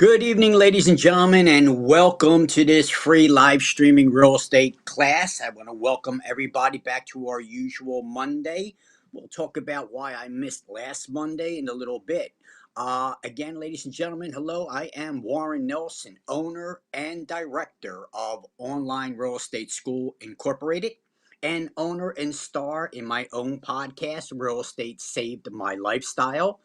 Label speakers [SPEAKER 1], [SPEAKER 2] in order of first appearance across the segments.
[SPEAKER 1] Good evening, ladies and gentlemen, and welcome to this free live streaming real estate class. I want to welcome everybody back to our usual Monday. We'll talk about why I missed last Monday in a little bit. Again, ladies and gentlemen, hello. I am Warren Nelson, owner and director of Online Real Estate School Incorporated, and owner and star in my own podcast, Real Estate Saved My Lifestyle.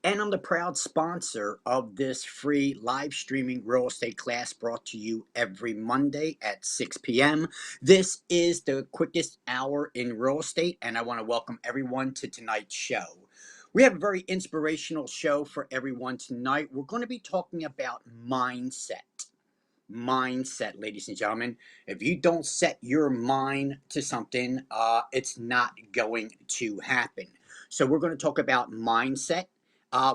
[SPEAKER 1] And I'm the proud sponsor of this free live streaming real estate class brought to you every Monday at 6 p.m. This is the quickest hour in real estate, and I want to welcome everyone to tonight's show. We have a very inspirational show for everyone tonight. We're going to be talking about mindset. Mindset, ladies and gentlemen. If you don't set your mind to something, it's not going to happen. So, we're going to talk about mindset.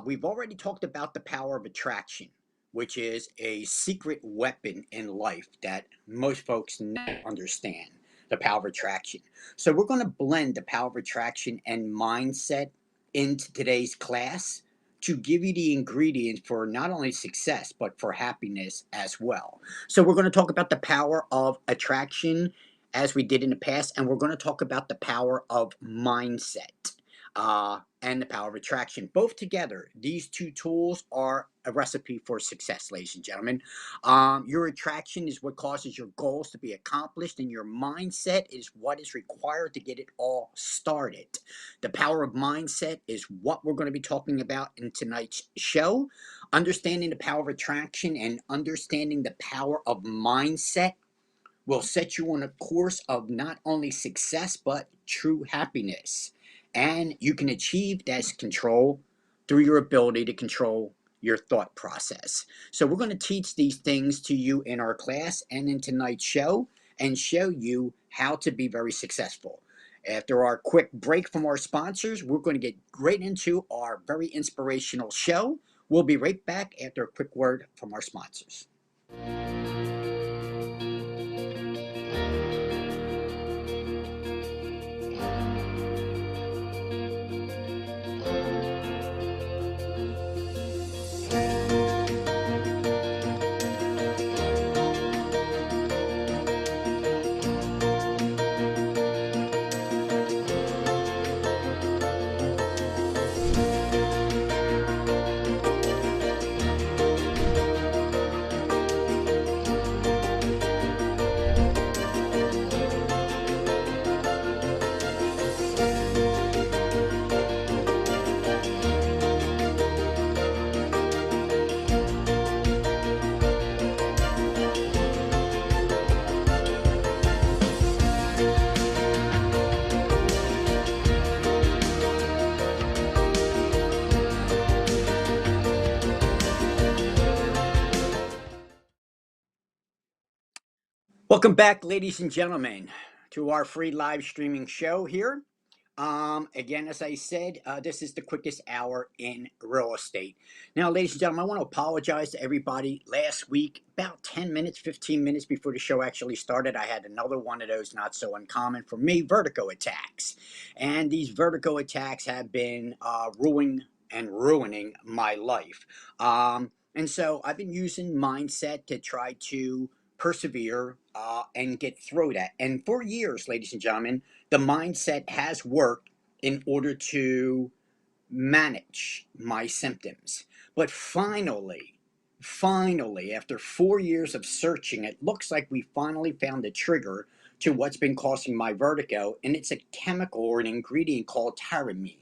[SPEAKER 1] We've already talked about the power of attraction, which is a secret weapon in life that most folks never understand, the power of attraction. So, we're going to blend the power of attraction and mindset into today's class to give you the ingredients for not only success, but for happiness as well. So, we're going to talk about the power of attraction as we did in the past, and we're going to talk about the power of mindset and the power of attraction. Both together, these two tools are a recipe for success, ladies and gentlemen. Your attraction is what causes your goals to be accomplished, and your mindset is what is required to get it all started. The power of mindset is what we're going to be talking about in tonight's show. Understanding the power of attraction and understanding the power of mindset will set you on a course of not only success but true happiness. And you can achieve that control through your ability to control your thought process. So, we're going to teach these things to you in our class and in tonight's show and show you how to be very successful. After our quick break from our sponsors, we're going to get right into our very inspirational show. We'll be right back after a quick word from our sponsors. Welcome back, ladies and gentlemen, to our free live streaming show here. Again, as I said, this is the quickest hour in real estate. Now, ladies and gentlemen, I want to apologize to everybody. Last week, about 10 minutes, 15 minutes before the show actually started, I had another one of those not so uncommon for me, vertigo attacks. And these vertigo attacks have been ruining my life. And so I've been using mindset to try to persevere and get through that. And for years, ladies and gentlemen, the mindset has worked in order to manage my symptoms. But finally, after 4 years of searching, it looks like we finally found the trigger to what's been causing my vertigo, and it's a chemical or an ingredient called tyramine.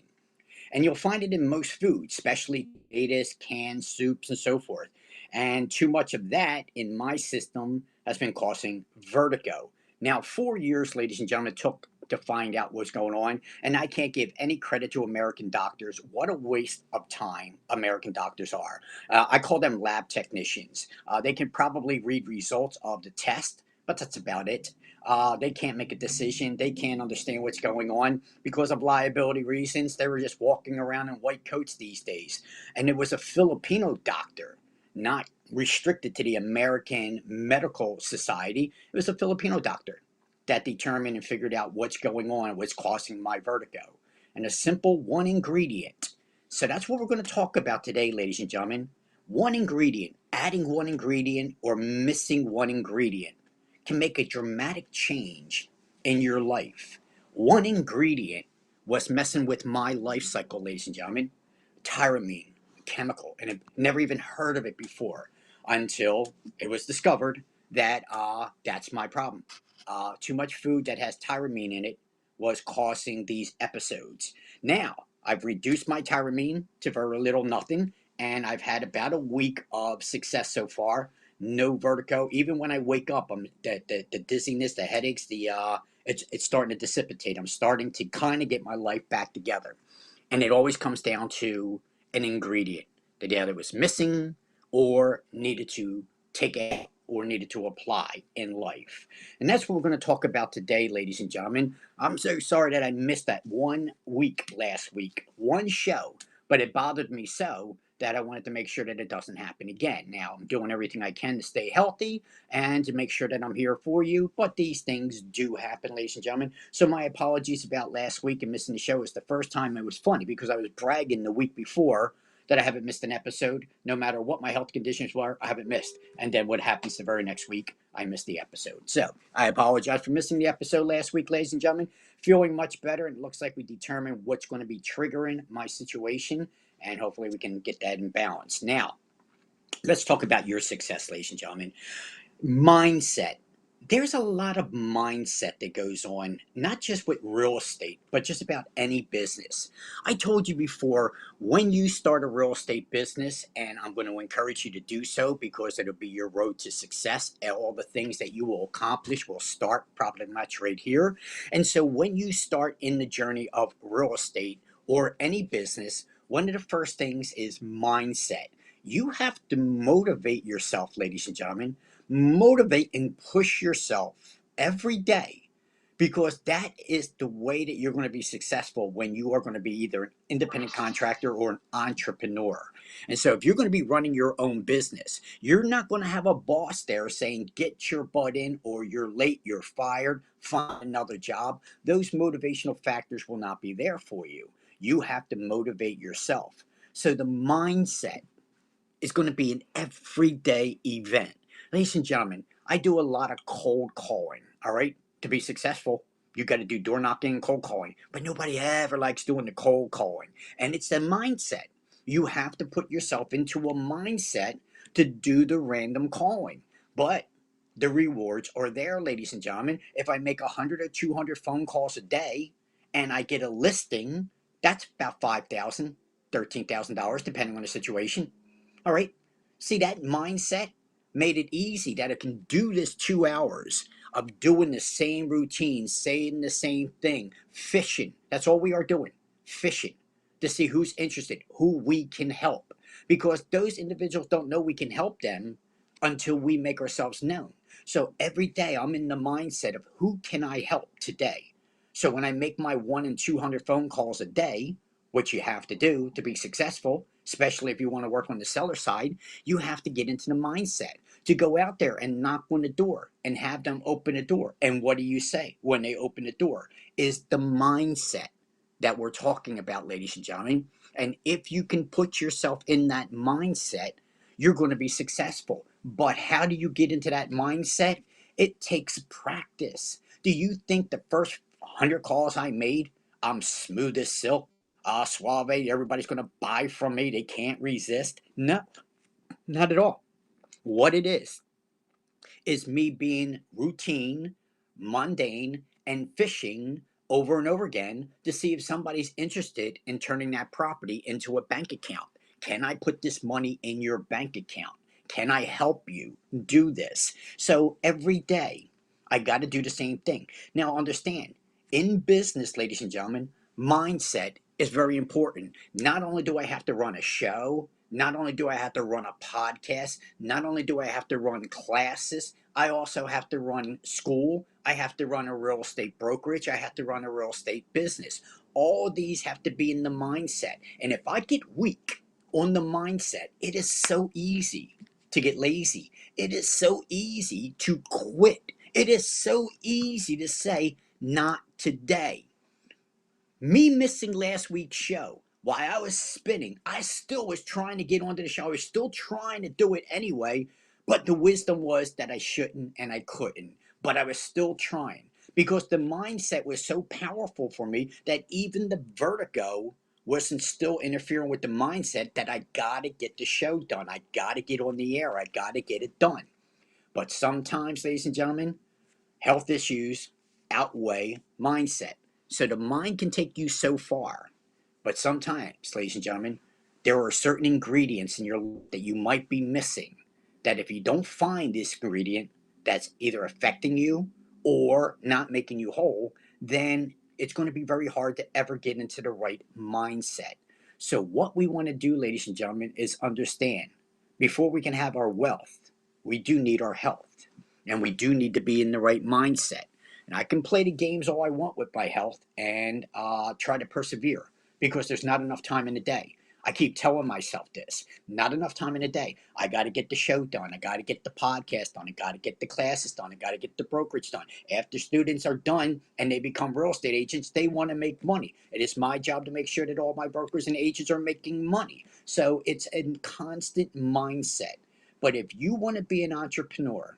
[SPEAKER 1] And you'll find it in most foods, especially potatoes, canned soups, and so forth. And too much of that in my system has been causing vertigo. Now, 4 years, ladies and gentlemen, it took to find out what's going on. And I can't give any credit to American doctors. What a waste of time American doctors are. I call them lab technicians. They can probably read results of the test, but that's about it. They can't make a decision. They can't understand what's going on because of liability reasons. They were just walking around in white coats these days. And it was a Filipino doctor, not restricted to the American Medical Society. It was a Filipino doctor that determined and figured out what's going on, what's causing my vertigo. And a simple one ingredient. So that's what we're going to talk about today, ladies and gentlemen. One ingredient, Adding one ingredient or missing one ingredient can make a dramatic change in your life. One ingredient was messing with my life cycle, ladies and gentlemen. Tyramine, chemical, and I've never even heard of it before until it was discovered that that's my problem. Too much food that has tyramine in it was causing these episodes. Now, I've reduced my tyramine to very little, nothing, and I've had about a week of success so far. No vertigo. Even when I wake up, the dizziness, the headaches, it's starting to dissipate. I'm starting to kind of get my life back together. And it always comes down to an ingredient that either was missing or needed to take out or needed to apply in life. And that's what we're going to talk about today, ladies and gentlemen. I'm so sorry that I missed that 1 week last week, one show, but it bothered me so that I wanted to make sure that it doesn't happen again. Now, I'm doing everything I can to stay healthy and to make sure that I'm here for you, but these things do happen, ladies and gentlemen. So, my apologies about last week and missing the show. It's the first time. It was funny because I was bragging the week before that I haven't missed an episode. No matter what my health conditions were, I haven't missed. And then what happens the very next week? I missed the episode. So, I apologize for missing the episode last week, ladies and gentlemen. Feeling much better, and it looks like we determined what's going to be triggering my situation, and hopefully we can get that in balance. Now, let's talk about your success, ladies and gentlemen. Mindset. There's a lot of mindset that goes on, not just with real estate, but just about any business. I told you before, when you start a real estate business, and I'm going to encourage you to do so because it'll be your road to success, and all the things that you will accomplish will start probably much right here. And so when you start in the journey of real estate or any business, one of the first things is mindset. You have to motivate yourself, ladies and gentlemen. Motivate and push yourself every day, because that is the way that you're going to be successful when you are going to be either an independent contractor or an entrepreneur. And so if you're going to be running your own business, you're not going to have a boss there saying get your butt in, or you're late, you're fired, find another job. Those motivational factors will not be there for you. You have to motivate yourself. So the mindset is going to be an everyday event. Ladies and gentlemen, I do a lot of cold calling, all right? To be successful, you got to do door knocking and cold calling, but nobody ever likes doing the cold calling. And it's the mindset. You have to put yourself into a mindset to do the random calling. But the rewards are there, ladies and gentlemen. If I make 100 or 200 phone calls a day and I get a listing, that's about $5,000, $13,000, depending on the situation. All right. See, that mindset made it easy that I can do this 2 hours of doing the same routine, saying the same thing, fishing. That's all we are doing, fishing, to see who's interested, who we can help. Because those individuals don't know we can help them until we make ourselves known. So every day I'm in the mindset of who can I help today? So when I make my 1 and 200 phone calls a day, which you have to do to be successful, especially if you want to work on the seller side, you have to get into the mindset to go out there and knock on the door and have them open the door. And what do you say when they open the door? Is the mindset that we're talking about, ladies and gentlemen. And if you can put yourself in that mindset, you're going to be successful. But how do you get into that mindset? It takes practice. Do you think the first 100 calls I made, I'm smooth as silk? Suave, everybody's going to buy from me. They can't resist. No, not at all. What it is me being routine, mundane, and fishing over and over again to see if somebody's interested in turning that property into a bank account. Can I put this money in your bank account? Can I help you do this? So every day, I got to do the same thing. Now, understand, in business, ladies and gentlemen, mindset is very important. Not only do I have to run a show, not only do I have to run a podcast, not only do I have to run classes, I also have to run school. I have to run a real estate brokerage. I have to run a real estate business. All of these have to be in the mindset. And if I get weak on the mindset, it is so easy to get lazy. It is so easy to quit. It is so easy to say, not today. Me missing last week's show while I was spinning, I still was trying to get onto the show. I was still trying to do it anyway, but the wisdom was that I shouldn't and I couldn't. But I was still trying because the mindset was so powerful for me that even the vertigo wasn't still interfering with the mindset that I gotta get the show done. I gotta get on the air. I gotta get it done. But sometimes, ladies and gentlemen, health issues outweigh mindset. So the mind can take you so far, but sometimes, ladies and gentlemen, there are certain ingredients in your life that you might be missing. That if you don't find this ingredient that's either affecting you or not making you whole, then it's going to be very hard to ever get into the right mindset. So, what we want to do, ladies and gentlemen, is understand before we can have our wealth, we do need our health and we do need to be in the right mindset. And I can play the games all I want with my health and try to persevere because there's not enough time in the day. I keep telling myself this, not enough time in the day. I got to get the show done. I got to get the podcast done. I got to get the classes done. I got to get the brokerage done. After students are done and they become real estate agents, they want to make money. It is my job to make sure that all my brokers and agents are making money. So it's a constant mindset. But if you want to be an entrepreneur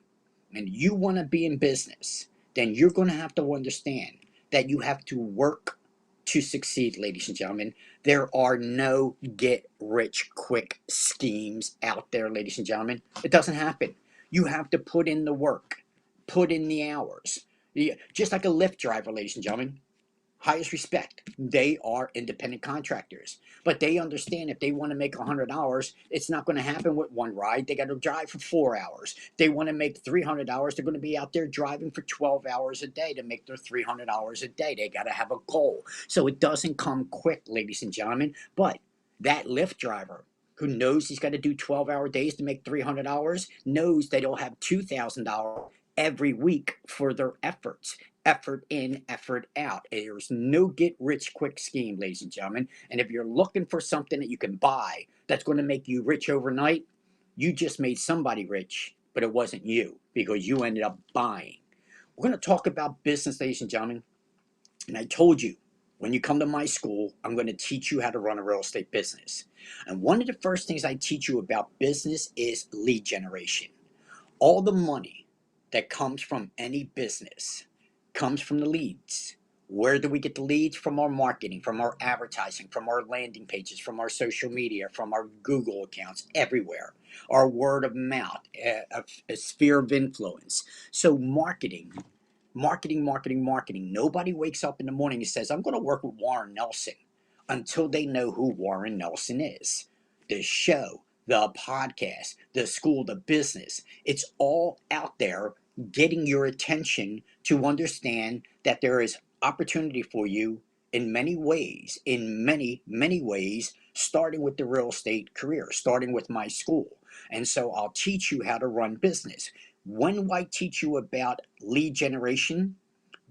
[SPEAKER 1] and you want to be in business, then you're going to have to understand that you have to work to succeed, ladies and gentlemen. There are no get rich quick schemes out there, ladies and gentlemen. It doesn't happen. You have to put in the work, put in the hours. Just like a Lyft driver, ladies and gentlemen, highest respect. They are independent contractors, but they understand if they want to make $100, it's not going to happen with one ride. They got to drive for 4 hours. If they want to make $300, they're going to be out there driving for 12 hours a day to make their $300 a day. They got to have a goal. So it doesn't come quick, ladies and gentlemen. But that Lyft driver who knows he's got to do 12-hour days to make $300 knows that he'll have $2,000 every week for their efforts. Effort in, effort out. There's no get rich quick scheme, ladies and gentlemen. And if you're looking for something that you can buy that's going to make you rich overnight, you just made somebody rich, but it wasn't you because you ended up buying. We're going to talk about business, ladies and gentlemen. And I told you, when you come to my school, I'm going to teach you how to run a real estate business. And one of the first things I teach you about business is lead generation. All the money that comes from any business comes from the leads. Where do we get the leads? From our marketing, from our advertising, from our landing pages, from our social media, from our Google accounts, everywhere. Our word of mouth, a sphere of influence. So marketing. Nobody wakes up in the morning and says, I'm going to work with Warren Nelson until they know who Warren Nelson is. The show, the podcast, the school, the business, it's all out there getting your attention to understand that there is opportunity for you in many ways, in many ways, starting with the real estate career, starting with my school. And so I'll teach you how to run business. When I teach you about lead generation,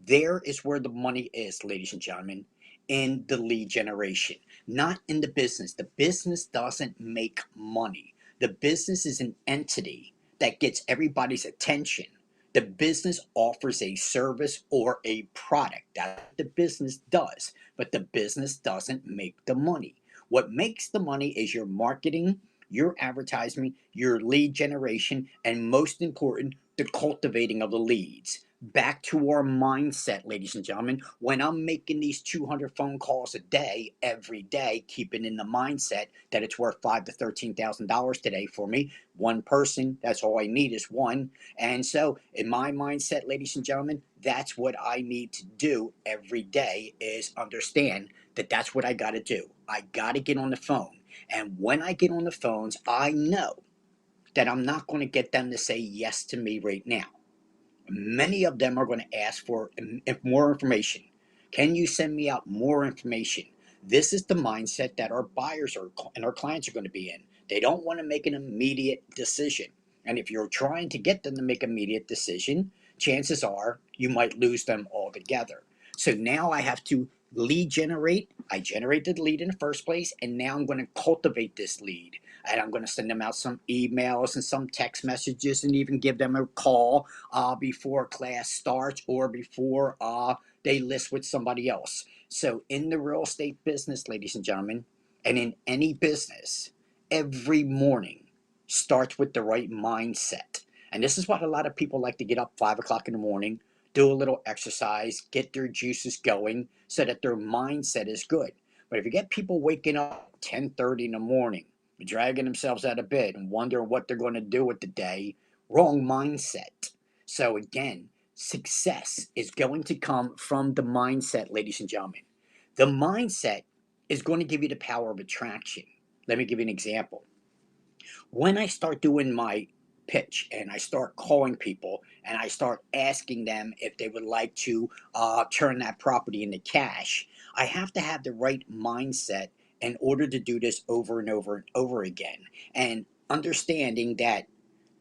[SPEAKER 1] there is where the money is, ladies and gentlemen, in the lead generation, not in the business. The business doesn't make money. The business is an entity that gets everybody's attention. The business offers a service or a product. That's what the business does, but the business doesn't make the money. What makes the money is your marketing, your advertisement, your lead generation, and most important, the cultivating of the leads. Back to our mindset, ladies and gentlemen. When I'm making these 200 phone calls a day, every day, keeping in the mindset that it's worth $5,000 to $13,000 today for me, one person, that's all I need is one. And so, in my mindset, ladies and gentlemen, that's what I need to do every day is understand that that's what I got to do. I got to get on the phone. And when I get on the phones, I know that I'm not going to get them to say yes to me right now. Many of them are going to ask for more information. Can you send me out more information? This is the mindset that our buyers are and our clients are going to be in. They don't want to make an immediate decision. And if you're trying to get them to make an immediate decision, chances are you might lose them altogether. So now I have to lead generate. I generated the lead in the first place, and now I'm going to cultivate this lead. And I'm going to send them out some emails and some text messages and even give them a call before class starts or before they list with somebody else. So in the real estate business, ladies and gentlemen, And in any business, every morning starts with the right mindset. And this is what a lot of people like to get up 5 o'clock in the morning, do a little exercise, get their juices going so that their mindset is good. But if you get people waking up 10:30 in the morning, dragging themselves out of bed and wondering what they're going to do with the day, wrong mindset. So again, success is going to come from the mindset, ladies and gentlemen. The mindset is going to give you the power of attraction. Let me give you an example. When I start doing my pitch and I start calling people and I start asking them if they would like to turn that property into cash, I have to have the right mindset in order to do this over and over and over again. And understanding that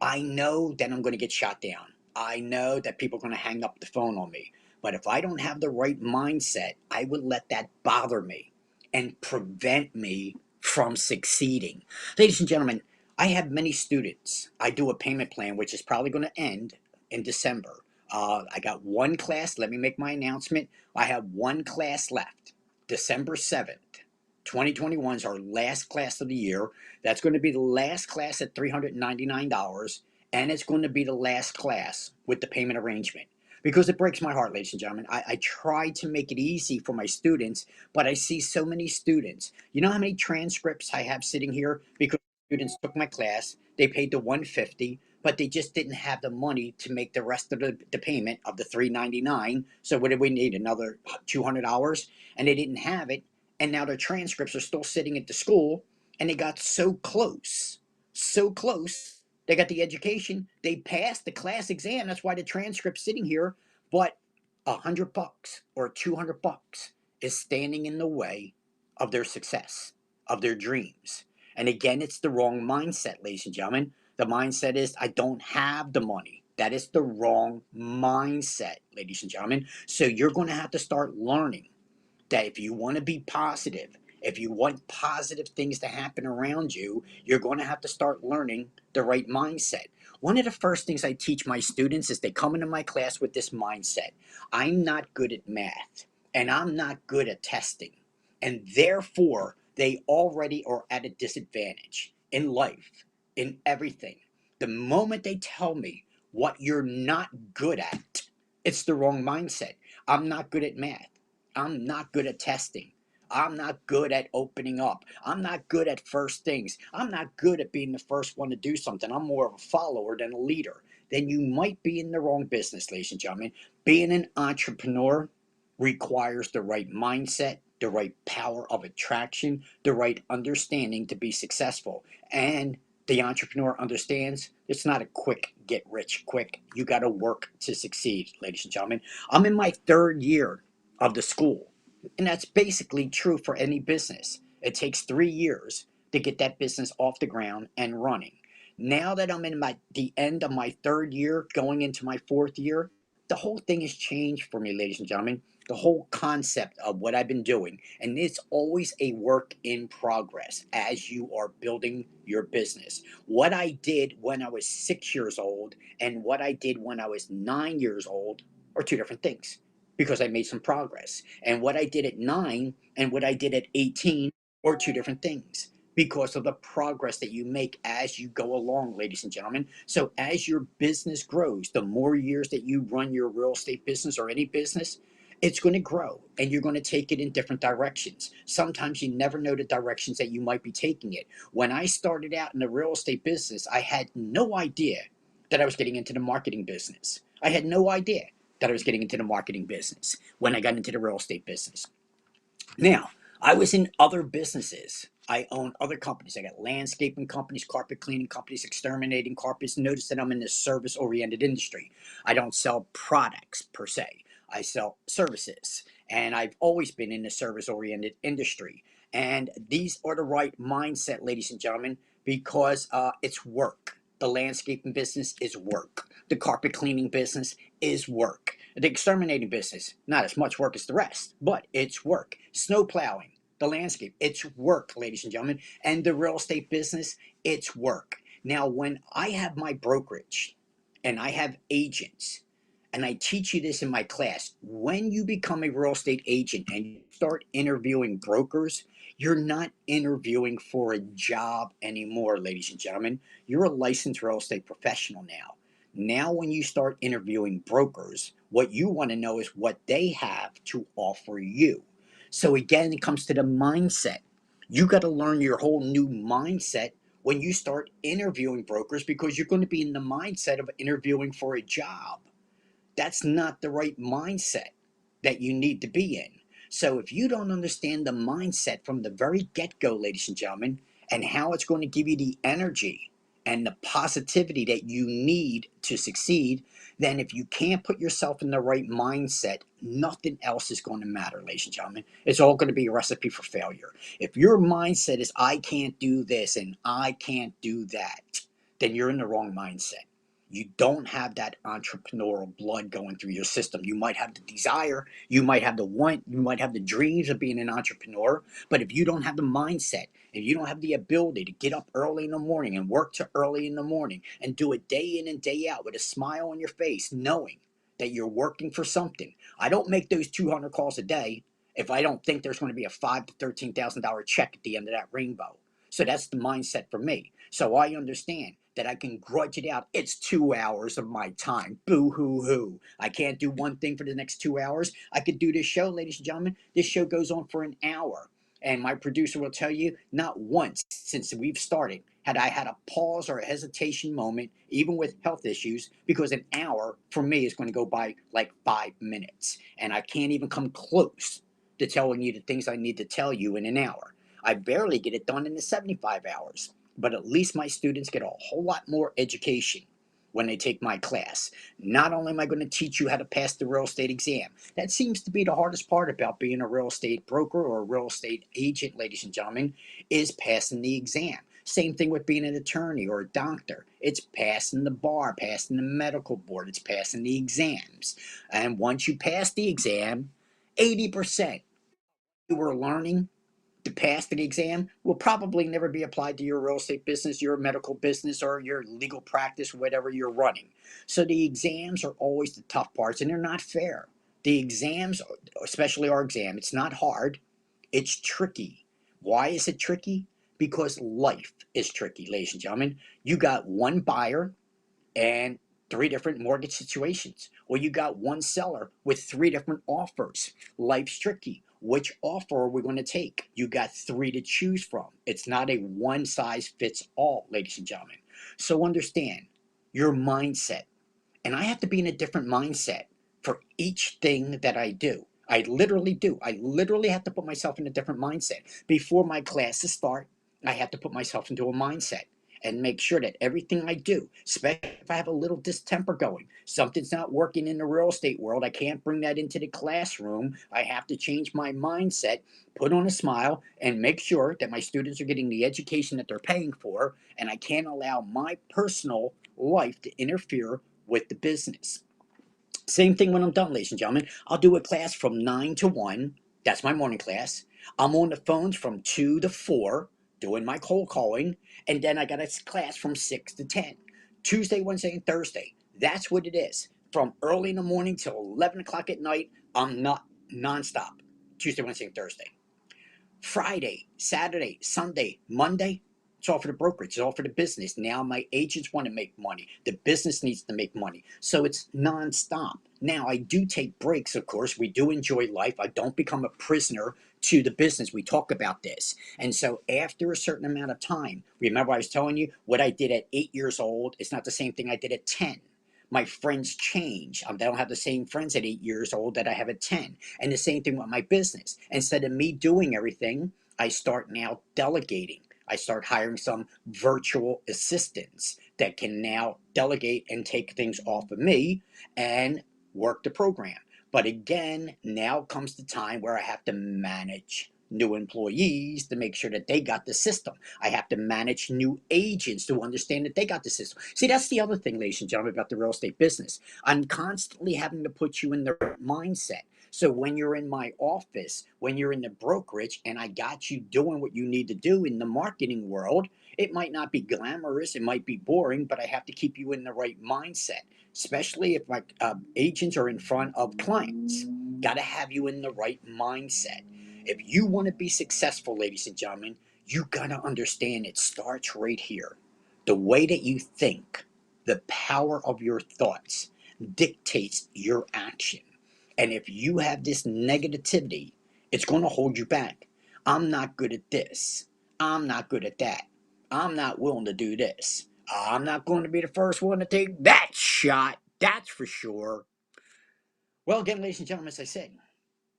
[SPEAKER 1] I know that I'm going to get shot down. I know that people are going to hang up the phone on me. But if I don't have the right mindset, I would let that bother me and prevent me from succeeding. Ladies and gentlemen, I have many students. I do a payment plan, which is probably going to end in December. I got one class. Let me make my announcement. I have one class left. December 7th, 2021 is our last class of the year. That's going to be the last class at $399, and it's going to be the last class with the payment arrangement. Because it breaks my heart, ladies and gentlemen. I try to make it easy for my students, but I see so many students. You know how many transcripts I have sitting here because students took my class, they paid the 150, but they just didn't have the money to make the rest of the payment of the 399. So what did we need? Another $200, and they didn't have it, and now their transcripts are still sitting at the school, and they got so close. They got the education, they passed the class exam. That's why the transcript's sitting here. But $100 or $200 is standing in the way of their success, of their dreams. And again, it's the wrong mindset, ladies and gentlemen. The mindset is, I don't have the money. That is the wrong mindset, ladies and gentlemen. So you're going to have to start learning that if you want to be positive, if you want positive things to happen around you, you're going to have to start learning the right mindset. One of the first things I teach my students is they come into my class with this mindset. I'm not good at math and I'm not good at testing. And therefore, they already are at a disadvantage in life, in everything. The moment they tell me what you're not good at, it's the wrong mindset. I'm not good at math. I'm not good at testing. I'm not good at opening up. I'm not good at first things. I'm not good at being the first one to do something. I'm more of a follower than a leader. Then you might be in the wrong business, ladies and gentlemen. Being an entrepreneur requires the right mindset, the right power of attraction, the right understanding to be successful. And the entrepreneur understands it's not a quick get rich quick. You got to work to succeed, ladies and gentlemen. I'm in my third year of the school. And that's basically true for any business. It takes 3 years to get that business off the ground and running. Now that I'm in the end of my third year, going into my fourth year, the whole thing has changed for me, ladies and gentlemen. The whole concept of what I've been doing. And it's always a work in progress as you are building your business. What I did when I was 6 years old and what I did when I was 9 years old are two different things because I made some progress. And what I did at 9 and what I did at 18 are two different things because of the progress that you make as you go along, ladies and gentlemen. So, as your business grows, the more years that you run your real estate business or any business, it's going to grow and you're going to take it in different directions. Sometimes you never know the directions that you might be taking it. When I started out in the real estate business, I had no idea that I was getting into the marketing business. I had no idea that I was getting into the marketing business when I got into the real estate business. Now, I was in other businesses. I own other companies. I got landscaping companies, carpet cleaning companies, exterminating carpets. Notice that I'm in this service oriented industry. I don't sell products per se, I sell services. And I've always been in the service oriented industry. And these are the right mindset, ladies and gentlemen, because it's work. The landscaping business is work. The carpet cleaning business is work. The exterminating business, not as much work as the rest, but it's work. Snow plowing, the landscape, it's work, ladies and gentlemen. And the real estate business, it's work. Now, when I have my brokerage and I have agents, and I teach you this in my class, when you become a real estate agent and you start interviewing brokers, You're not interviewing for a job anymore, ladies and gentlemen. You're a licensed real estate professional now. Now, when you start interviewing brokers, what you want to know is what they have to offer you. So, again, it comes to the mindset. You got to learn your whole new mindset when you start interviewing brokers because you're going to be in the mindset of interviewing for a job. That's not the right mindset that you need to be in. So if you don't understand the mindset from the very get go, ladies and gentlemen, and how it's going to give you the energy and the positivity that you need to succeed, then if you can't put yourself in the right mindset, nothing else is going to matter, ladies and gentlemen. It's all going to be a recipe for failure. If your mindset is, I can't do this and I can't do that, then you're in the wrong mindset. You don't have that entrepreneurial blood going through your system. You might have the desire, you might have the want, you might have the dreams of being an entrepreneur, but if you don't have the mindset, if you don't have the ability to get up early in the morning and work to early in the morning and do it day in and day out with a smile on your face, knowing that you're working for something. I don't make those 200 calls a day if I don't think there's going to be a $5,000 to $13,000 check at the end of that rainbow. So that's the mindset for me. So I understand that I can grudge it out. It's 2 hours of my time. Boo hoo hoo. I can't do one thing for the next 2 hours. I could do this show, ladies and gentlemen. This show goes on for an hour. And my producer will tell you, not once since we've started had I had a pause or a hesitation moment, even with health issues, because an hour for me is going to go by like 5 minutes. And I can't even come close to telling you the things I need to tell you in an hour. I barely get it done in the 75 hours, but at least my students get a whole lot more education when they take my class. Not only am I going to teach you how to pass the real estate exam, that seems to be the hardest part about being a real estate broker or a real estate agent, ladies and gentlemen, is passing the exam. Same thing with being an attorney or a doctor. It's passing the bar, passing the medical board, it's passing the exams. And once you pass the exam, 80% you were learning to pass the exam will probably never be applied to your real estate business, your medical business, or your legal practice, whatever you're running. So the exams are always the tough parts, and they're not fair. The exams, especially our exam, it's not hard, it's tricky. Why is it tricky? Because life is tricky, ladies and gentlemen. You got one buyer and three different mortgage situations, or you got one seller with three different offers. Life's tricky. Which offer are we going to take? You got three to choose from. It's not a one size fits all, ladies and gentlemen. So understand your mindset. And I have to be in a different mindset for each thing that I do. I literally do. I literally have to put myself in a different mindset. Before my classes start, I have to put myself into a mindset and make sure that everything I do, especially if I have a little distemper going, something's not working in the real estate world, I can't bring that into the classroom. I have to change my mindset, put on a smile, and make sure that my students are getting the education that they're paying for. And I can't allow my personal life to interfere with the business. Same thing when I'm done, ladies and gentlemen. I'll do a class from 9 to 1. That's my morning class. I'm on the phones from 2 to 4 doing my cold calling. And then I got a class from 6 to 10. Tuesday, Wednesday, and Thursday. That's what it is. From early in the morning till 11 o'clock at night, I'm not nonstop. Tuesday, Wednesday, and Thursday. Friday, Saturday, Sunday, Monday, it's all for the brokerage, it's all for the business. Now my agents want to make money. The business needs to make money. So it's nonstop. Now I do take breaks, of course. We do enjoy life. I don't become a prisoner to the business. We talk about this. And so after a certain amount of time, remember I was telling you what I did at 8 years old is not the same thing I did at 10. My friends change. I don't have the same friends at 8 years old that I have at 10. And the same thing with my business. Instead of me doing everything, I start now delegating. I start hiring some virtual assistants that can now delegate and take things off of me and work the program. But again, now comes the time where I have to manage new employees to make sure that they got the system. I have to manage new agents to understand that they got the system. See, that's the other thing, ladies and gentlemen, about the real estate business. I'm constantly having to put you in the right mindset. So when you're in my office, when you're in the brokerage, and I got you doing what you need to do in the marketing world, it might not be glamorous, it might be boring, but I have to keep you in the right mindset, especially if my agents are in front of clients. Got to have you in the right mindset. If you want to be successful, ladies and gentlemen, you got to understand it starts right here. The way that you think, the power of your thoughts dictates your action. And if you have this negativity, it's going to hold you back. I'm not good at this. I'm not good at that. I'm not willing to do this. I'm not going to be the first one to take that shot. That's for sure. Well, again, ladies and gentlemen, as I said,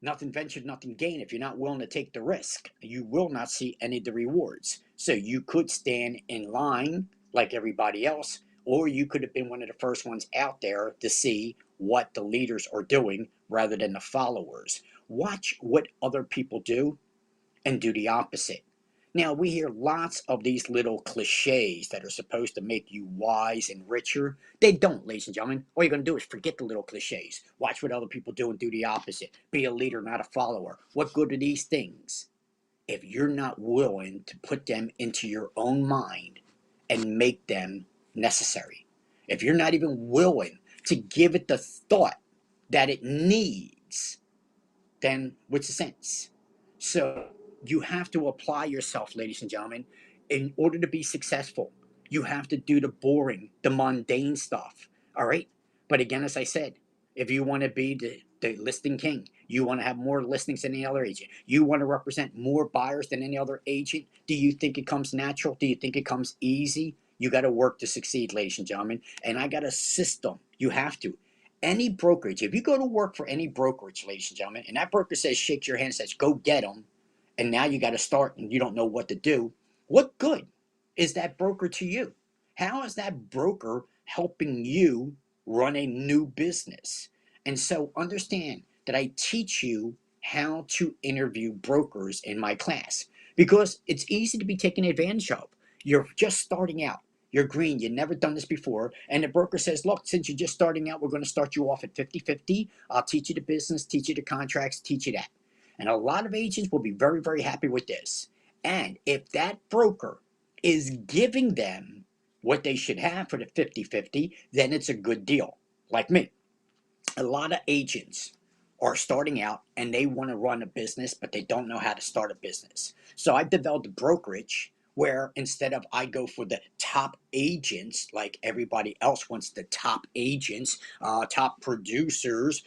[SPEAKER 1] nothing ventured, nothing gained. If you're not willing to take the risk, you will not see any of the rewards. So you could stand in line like everybody else, or you could have been one of the first ones out there to see what the leaders are doing rather than the followers. Watch what other people do and do the opposite. Now, we hear lots of these little cliches that are supposed to make you wise and richer. They don't, ladies and gentlemen. All you're going to do is forget the little cliches. Watch what other people do and do the opposite. Be a leader, not a follower. What good are these things if you're not willing to put them into your own mind and make them necessary? If you're not even willing to give it the thought that it needs, then what's the sense? So you have to apply yourself, ladies and gentlemen, in order to be successful. You have to do the boring, the mundane stuff. All right. But again, as I said, if you want to be the listing king, you want to have more listings than any other agent, you want to represent more buyers than any other agent, do you think it comes natural? Do you think it comes easy? You got to work to succeed, ladies and gentlemen. And I got a system. You have to. Any brokerage, if you go to work for any brokerage, ladies and gentlemen, and that broker says, shakes your hand, says, go get them, and now you got to start and you don't know what to do, what good is that broker to you? How is that broker helping you run a new business? And so understand that I teach you how to interview brokers in my class because it's easy to be taken advantage of. You're just starting out. You're green, you've never done this before, and the broker says, look, since you're just starting out, we're going to start you off at 50-50. I'll teach you the business, teach you the contracts, teach you that. And a lot of agents will be very, very happy with this. And if that broker is giving them what they should have for the 50-50, then it's a good deal. Like me, a lot of agents are starting out and they want to run a business, but they don't know how to start a business. So I developed a brokerage where instead of I go for the top agents, like everybody else wants the top agents, top producers,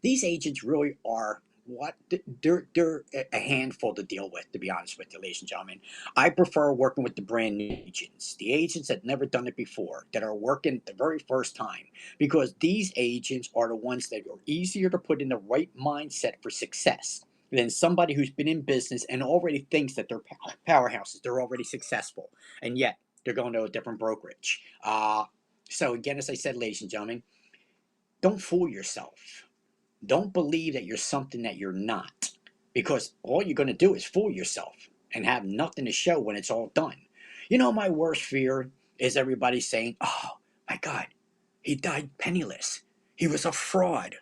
[SPEAKER 1] these agents really are what they're a handful to deal with, to be honest with you, ladies and gentlemen. I prefer working with the brand new agents, the agents that never done it before, that are working the very first time, because these agents are the ones that are easier to put in the right mindset for success than somebody who's been in business and already thinks that they're powerhouses, they're already successful, and yet they're going to a different brokerage. So again, as I said, ladies and gentlemen, don't fool yourself. Don't believe that you're something that you're not, because all you're going to do is fool yourself and have nothing to show when it's all done. You know, my worst fear is everybody saying, oh my God, he died penniless. He was a fraud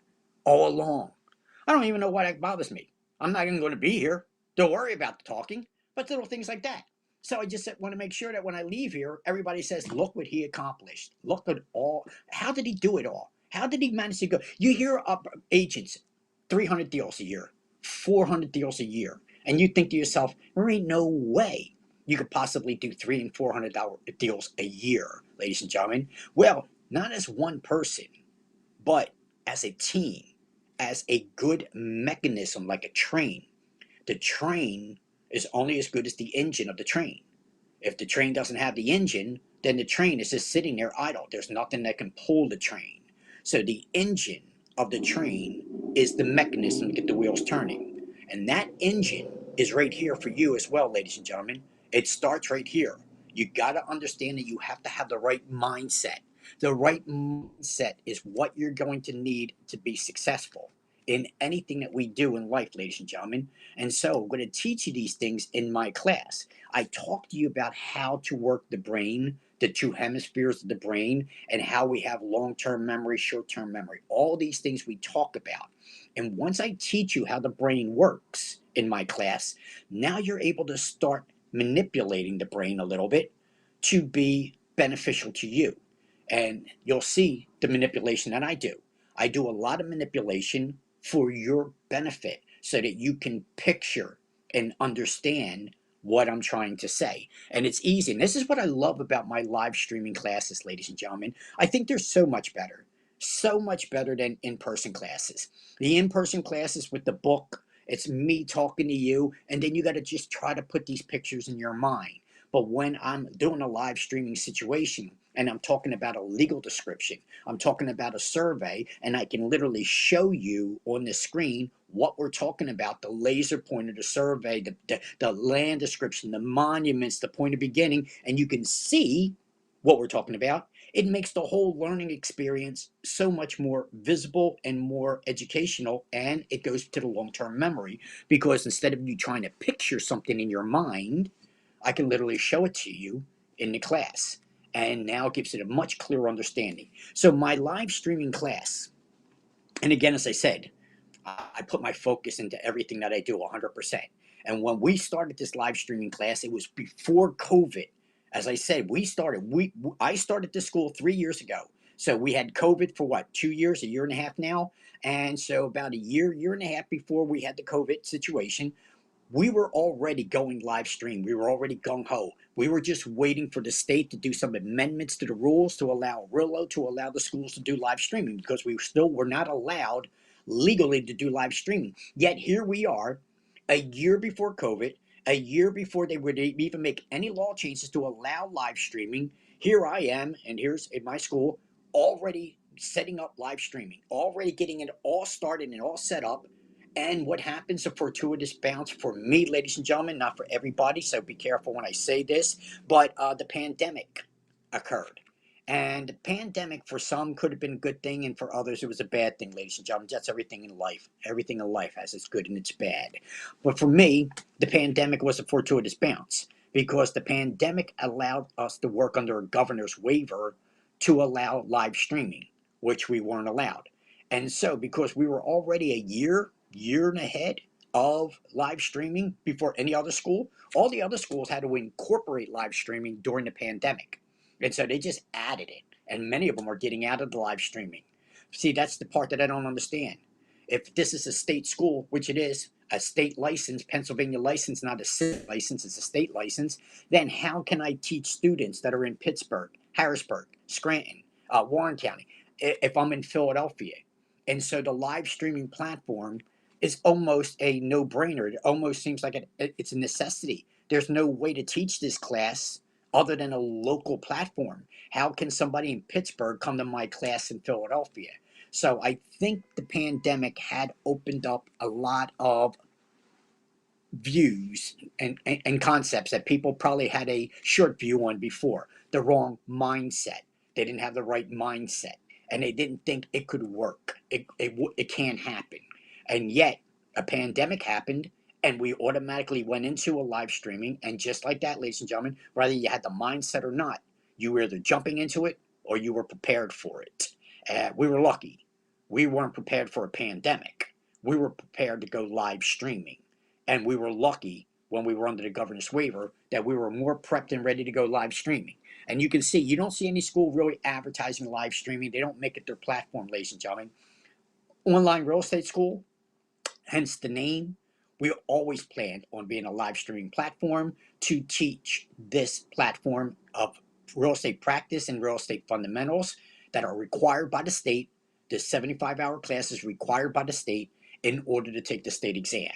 [SPEAKER 1] all along. I don't even know why that bothers me. I'm not even going to be here. Don't worry about the talking, but little things like that. So I just want to make sure that when I leave here, everybody says, look what he accomplished. Look at all. How did he do it all? How did he manage to go? You hear agents, 300 deals a year, 400 deals a year, and you think to yourself, there ain't no way you could possibly do $300 and $400 deals a year, ladies and gentlemen. Well, not as one person, but as a team, as a good mechanism like a train. The train is only as good as the engine of the train. If the train doesn't have the engine, then the train is just sitting there idle. There's nothing that can pull the train. So the engine of the train is the mechanism to get the wheels turning. And that engine is right here for you as well, ladies and gentlemen. It starts right here. You got to understand that you have to have the right mindset. The right mindset is what you're going to need to be successful in anything that we do in life, ladies and gentlemen. And so I'm going to teach you these things in my class. I talk to you about how to work the brain, the two hemispheres of the brain, and how we have long-term memory, short-term memory. All these things we talk about. And once I teach you how the brain works in my class, now you're able to start manipulating the brain a little bit to be beneficial to you. And you'll see the manipulation that I do. I do a lot of manipulation for your benefit so that you can picture and understand what I'm trying to say. And it's easy. And this is what I love about my live streaming classes, ladies and gentlemen. I think they're so much better than in person classes. The in person classes with the book, it's me talking to you, and then you got to just try to put these pictures in your mind. But when I'm doing a live streaming situation and I'm talking about a legal description, I'm talking about a survey, and I can literally show you on the screen what we're talking about, the laser point of the survey, the land description, the monuments, the point of beginning, and you can see what we're talking about. It makes the whole learning experience so much more visible and more educational, and it goes to the long-term memory, because instead of you trying to picture something in your mind, I can literally show it to you in the class, and now it gives it a much clearer understanding. So my live streaming class, and again, as I said, I put my focus into everything that I do 100%. And when we started this live streaming class, it was before COVID. As I said, I started this school 3 years ago. So we had COVID for what, 2 years, a year and a half now. And so about a year and a half before we had the COVID situation, we were already going live stream. We were already gung ho. We were just waiting for the state to do some amendments to the rules to allow Rillo to allow the schools to do live streaming, because we still were not allowed legally to do live streaming. Yet here we are, a year before COVID, a year before they would even make any law changes to allow live streaming. Here I am, and here's in my school, already setting up live streaming, already getting it all started and all set up. And what happens, a fortuitous bounce for me, ladies and gentlemen, not for everybody, so be careful when I say this, but the pandemic occurred. And the pandemic for some could have been a good thing, and for others it was a bad thing, ladies and gentlemen. That's everything in life. Everything in life has its good and its bad. But for me, the pandemic was a fortuitous bounce, because the pandemic allowed us to work under a governor's waiver to allow live streaming, which we weren't allowed. And so, because we were already a year and ahead of live streaming before any other school, all the other schools had to incorporate live streaming during the pandemic. And so they just added it. And many of them are getting out of the live streaming. See, that's the part that I don't understand. If this is a state school, which it is, a state license, Pennsylvania license, not a city license, it's a state license, then how can I teach students that are in Pittsburgh, Harrisburg, Scranton, Warren County, if I'm in Philadelphia? And so the live streaming platform is almost a no-brainer. It almost seems like it's a necessity. There's no way to teach this class other than a local platform. How can somebody in Pittsburgh come to my class in Philadelphia? So I think the pandemic had opened up a lot of views and concepts that people probably had a short view on before. The wrong mindset. They didn't have the right mindset, and they didn't think it could work. It can't happen. And yet a pandemic happened, and we automatically went into a live streaming. And just like that, ladies and gentlemen, whether you had the mindset or not, you were either jumping into it or you were prepared for it. We were lucky. We weren't prepared for a pandemic. We were prepared to go live streaming, and we were lucky when we were under the governor's waiver that we were more prepped and ready to go live streaming. And you can see, you don't see any school really advertising live streaming. They don't make it their platform, ladies and gentlemen. Online real estate school, hence the name. We always planned on being a live streaming platform to teach this platform of real estate practice and real estate fundamentals that are required by the state. The 75-hour class is required by the state in order to take the state exam.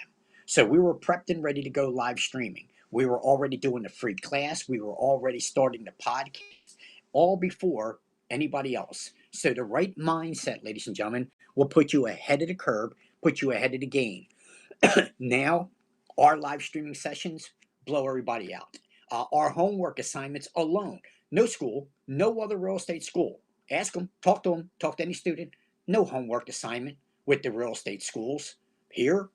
[SPEAKER 1] So we were prepped and ready to go live streaming. We were already doing the free class. We were already starting the podcast, all before anybody else. So the right mindset, ladies and gentlemen, will put you ahead of the curve, put you ahead of the game. Now, our live streaming sessions blow everybody out. Our homework assignments alone, no school, no other real estate school. Ask them, talk to any student. No homework assignment with the real estate schools. Here,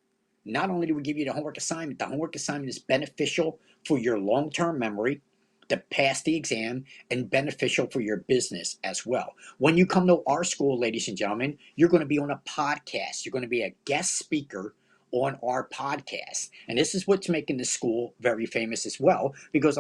[SPEAKER 1] not only do we give you the homework assignment is beneficial for your long term memory to pass the exam, and beneficial for your business as well. When you come to our school, ladies and gentlemen, you're going to be on a podcast. You're going to be a guest speaker on our podcast. And this is what's making the school very famous as well, because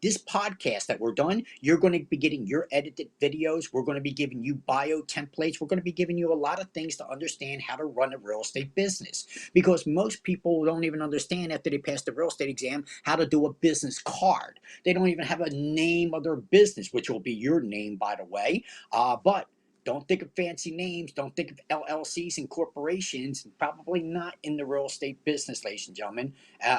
[SPEAKER 1] this podcast that we're done, you're going to be getting your edited videos. We're going to be giving you bio templates. We're going to be giving you a lot of things to understand how to run a real estate business, because most people don't even understand after they pass the real estate exam how to do a business card. They don't even have a name of their business, which will be your name, by the way. But don't think of fancy names. Don't think of LLCs and corporations. Probably not in the real estate business, ladies and gentlemen.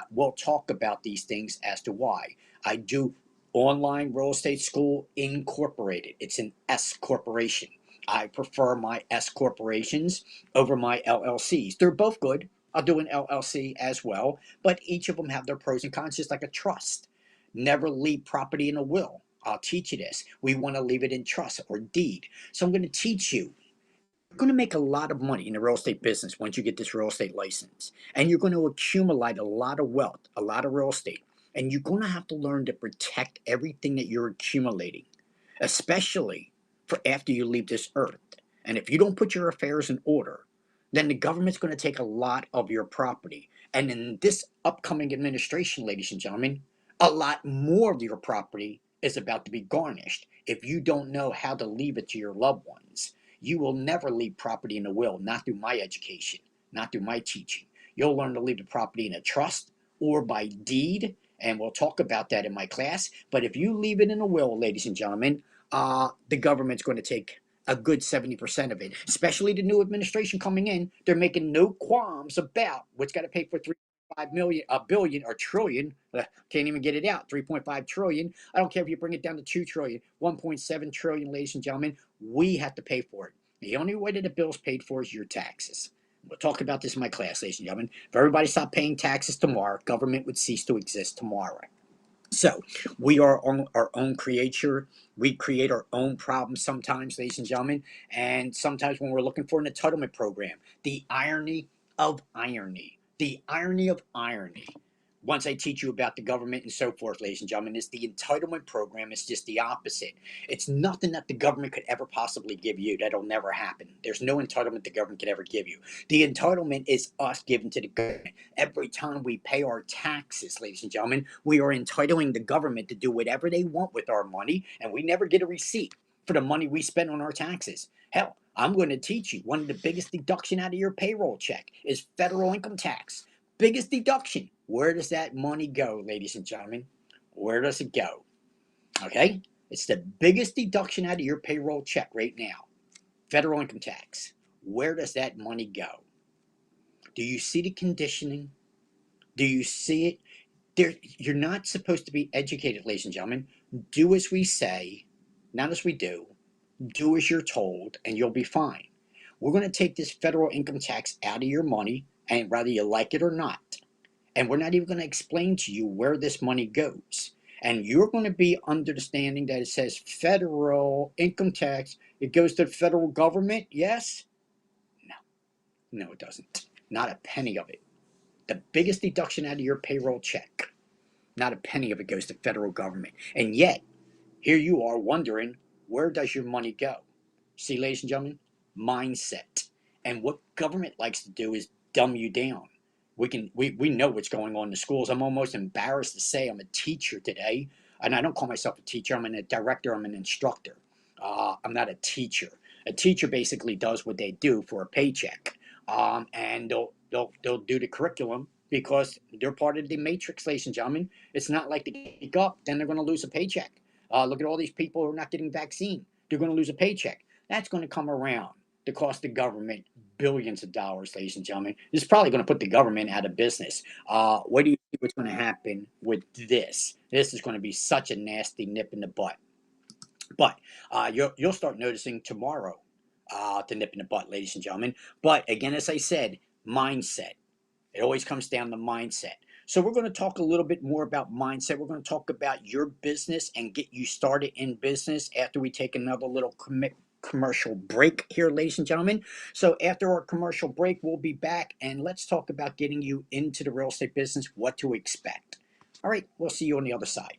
[SPEAKER 1] We'll talk about these things as to why. I do Online Real Estate School Incorporated. It's an S corporation. I prefer my S corporations over my LLCs. They're both good. I'll do an LLC as well, but each of them have their pros and cons, just like a trust. Never leave property in a will. I'll teach you this. We want to leave it in trust or deed. So I'm going to teach you. You're going to make a lot of money in the real estate business once you get this real estate license. And you're going to accumulate a lot of wealth, a lot of real estate. And you're going to have to learn to protect everything that you're accumulating, especially for after you leave this earth. And if you don't put your affairs in order, then the government's going to take a lot of your property. And in this upcoming administration, ladies and gentlemen, a lot more of your property is about to be garnished if you don't know how to leave it to your loved ones. You will never leave property in a will, not through my education, not through my teaching. You'll learn to leave the property in a trust or by deed, and we'll talk about that in my class. But if you leave it in a will, ladies and gentlemen, the government's going to take a good 70% of it, especially the new administration coming in. They're making no qualms about what's got to pay for 3.5 million, a billion, or trillion. Can't even get it out. 3.5 trillion. I don't care if you bring it down to 2 trillion, 1.7 trillion, ladies and gentlemen. We have to pay for it. The only way that the bill's paid for is your taxes. We'll talk about this in my class, ladies and gentlemen. If everybody stopped paying taxes tomorrow, government would cease to exist tomorrow. So we are our own creator. We create our own problems sometimes, ladies and gentlemen. And sometimes when we're looking for an entitlement program, the irony of irony, the irony of irony. Once I teach you about the government and so forth, ladies and gentlemen, is the entitlement program is just the opposite. It's nothing that the government could ever possibly give you. That'll never happen. There's no entitlement the government could ever give you. The entitlement is us giving to the government. Every time we pay our taxes, ladies and gentlemen, we are entitling the government to do whatever they want with our money, and we never get a receipt for the money we spend on our taxes. Hell, I'm going to teach you one of the biggest deduction out of your payroll check is federal income tax. Biggest deduction. Where does that money go, ladies and gentlemen? Where does it go? Okay? It's the biggest deduction out of your payroll check right now. Federal income tax. Where does that money go? Do you see the conditioning? Do you see it? You're not supposed to be educated, ladies and gentlemen. Do as we say, not as we do. Do as you're told, and you'll be fine. We're going to take this federal income tax out of your money, and whether you like it or not. And we're not even going to explain to you where this money goes. And you're going to be understanding that it says federal income tax. It goes to the federal government. Yes? No, it doesn't. Not a penny of it. The biggest deduction out of your payroll check, not a penny of it goes to federal government. And yet, here you are wondering, where does your money go? See, ladies and gentlemen, mindset. And what government likes to do is dumb you down. We know what's going on in the schools. I'm almost embarrassed to say I'm a teacher today, and I don't call myself a teacher. I'm a director. I'm an instructor. I'm not a teacher. A teacher basically does what they do for a paycheck, and they'll do the curriculum because they're part of the matrix, ladies and gentlemen. It's not like they pick up, then they're going to lose a paycheck. Look at all these people who are not getting vaccine. They're going to lose a paycheck. That's going to come around to cost the government billions of dollars, ladies and gentlemen. This is probably going to put the government out of business. What do you think what's going to happen with this? This is going to be such a nasty nip in the butt. But you'll start noticing tomorrow the nip in the butt, ladies and gentlemen. But again, as I said, mindset. It always comes down to mindset. So we're going to talk a little bit more about mindset. We're going to talk about your business and get you started in business after we take another little commercial break here, ladies and gentlemen. So after our commercial break, we'll be back and let's talk about getting you into the real estate business, what to expect. All right, we'll see you on the other side.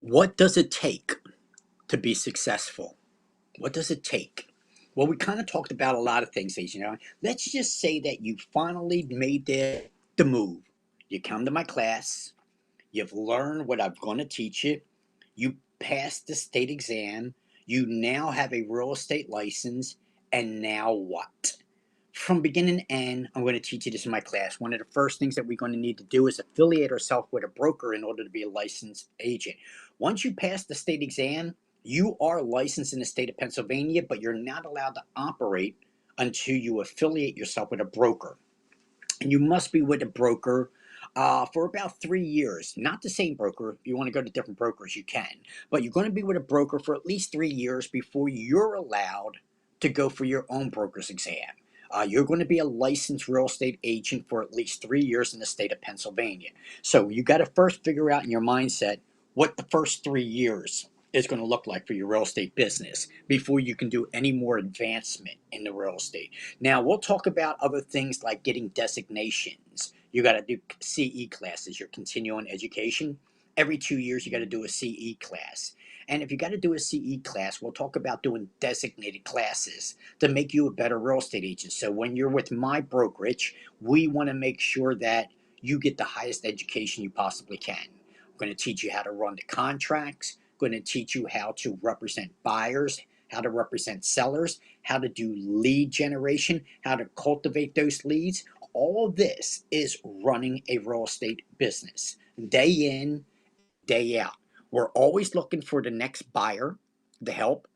[SPEAKER 1] What does it take to be successful? What does it take? Well, we kind of talked about a lot of things, you know. Let's just say that you finally made the move. You come to my class, you've learned what I'm going to teach you, you passed the state exam, you now have a real estate license, and now what? From beginning to end, I'm going to teach you this in my class. One of the first things that we're going to need to do is affiliate ourselves with a broker in order to be a licensed agent. Once you pass the state exam, you are licensed in the state of Pennsylvania, but you're not allowed to operate until you affiliate yourself with a broker. And you must be with a broker for about 3 years. Not the same broker. If you want to go to different brokers, you can. But you're going to be with a broker for at least 3 years before you're allowed to go for your own broker's exam. You're going to be a licensed real estate agent for at least 3 years in the state of Pennsylvania. So you got to first figure out in your mindset what the first 3 years is going to look like for your real estate business before you can do any more advancement in the real estate. Now, we'll talk about other things like getting designations. You got to do CE classes, your continuing education. Every 2 years, you got to do a CE class. And if you got to do a CE class, we'll talk about doing designated classes to make you a better real estate agent. So when you're with my brokerage, we want to make sure that you get the highest education you possibly can. I'm going to teach you how to run the contracts, I'm going to teach you how to represent buyers, how to represent sellers, how to do lead generation, how to cultivate those leads. All of this is running a real estate business day in, day out. We're always looking for the next buyer to help.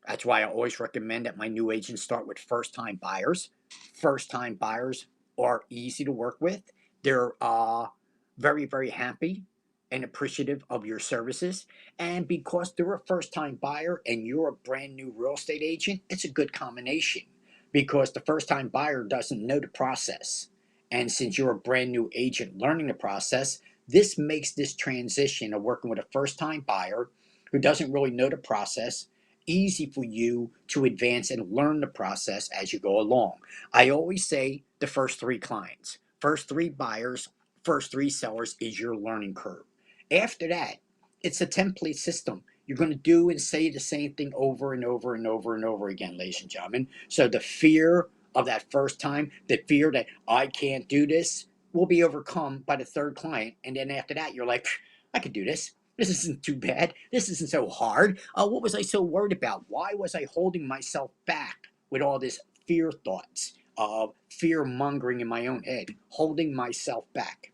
[SPEAKER 1] That's why I always recommend that my new agents start with first time buyers. First time buyers are easy to work with. They're very, very happy and appreciative of your services. And because they're a first time buyer and you're a brand new real estate agent, it's a good combination because the first time buyer doesn't know the process. And since you're a brand new agent learning the process, this makes this transition of working with a first time buyer who doesn't really know the process easy for you to advance and learn the process as you go along. I always say the first three clients, first three buyers, first three sellers is your learning curve. After that, it's a template system. You're going to do and say the same thing over and over and over and over again, ladies and gentlemen. So the fear of that first time, the fear that I can't do this, will be overcome by the third client. And then after that, you're like, I could do this. This isn't too bad. This isn't so hard. What was I so worried about? Why was I holding myself back with all this fear thoughts of fear mongering in my own head, holding myself back?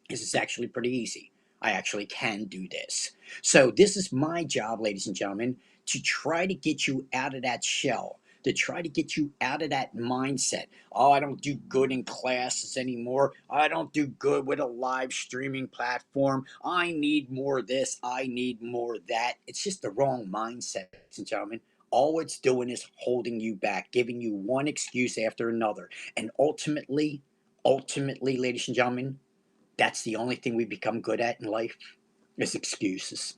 [SPEAKER 1] This is actually pretty easy. I actually can do this. So, this is my job, ladies and gentlemen, to try to get you out of that shell, to try to get you out of that mindset. Oh, I don't do good in classes anymore. I don't do good with a live streaming platform. I need more of this. I need more of that. It's just the wrong mindset, ladies and gentlemen. All it's doing is holding you back, giving you one excuse after another. And ultimately, ladies and gentlemen, that's the only thing we become good at in life is excuses.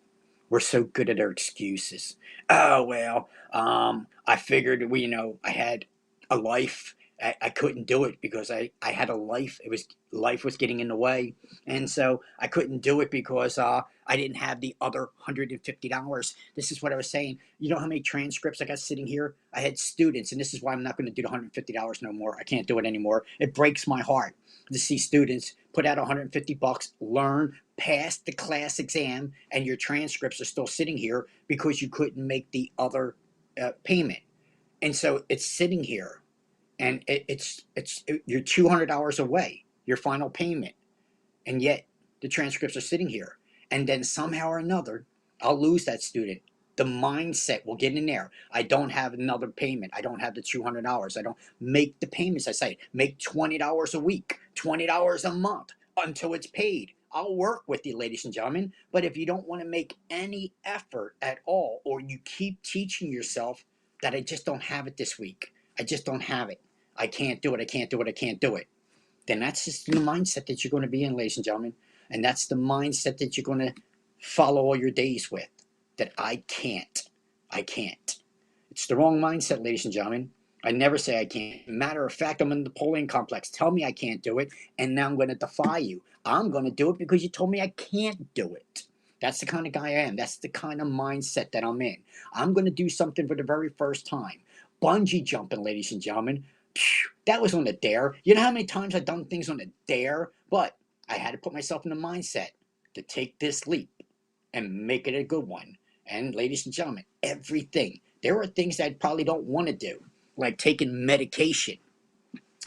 [SPEAKER 1] We're so good at our excuses. Oh well, I figured I had a life. I couldn't do it because I had a life. It was life was getting in the way, and so I couldn't do it because I didn't have the other $150. This is what I was saying. You know how many transcripts I got sitting here? I had students, and this is why I'm not going to do the $150 no more. I can't do it anymore. It breaks my heart to see students put out $150, learn, pass the class exam, and your transcripts are still sitting here because you couldn't make the other payment. And so it's sitting here, and you're $200 away, your final payment, and yet the transcripts are sitting here. And then somehow or another, I'll lose that student. The mindset will get in there. I don't have another payment. I don't have the $200. I don't make the payments. I say make $20 a week, $20 a month until it's paid. I'll work with you, ladies and gentlemen. But if you don't want to make any effort at all, or you keep teaching yourself that I just don't have it this week, I just don't have it. I can't do it. I can't do it. I can't do it, then that's just the mindset that you're going to be in, ladies and gentlemen. And that's the mindset that you're going to follow all your days with. That I can't. I can't. It's the wrong mindset, ladies and gentlemen. I never say I can't. Matter of fact, I'm in the Napoleon complex. Tell me I can't do it, and now I'm going to defy you. I'm going to do it because you told me I can't do it. That's the kind of guy I am. That's the kind of mindset that I'm in. I'm going to do something for the very first time. Bungee jumping, ladies and gentlemen. Phew, that was on a dare. You know how many times I've done things on a dare? But I had to put myself in the mindset to take this leap and make it a good one. And ladies and gentlemen, everything. There are things that I probably don't want to do, like taking medication.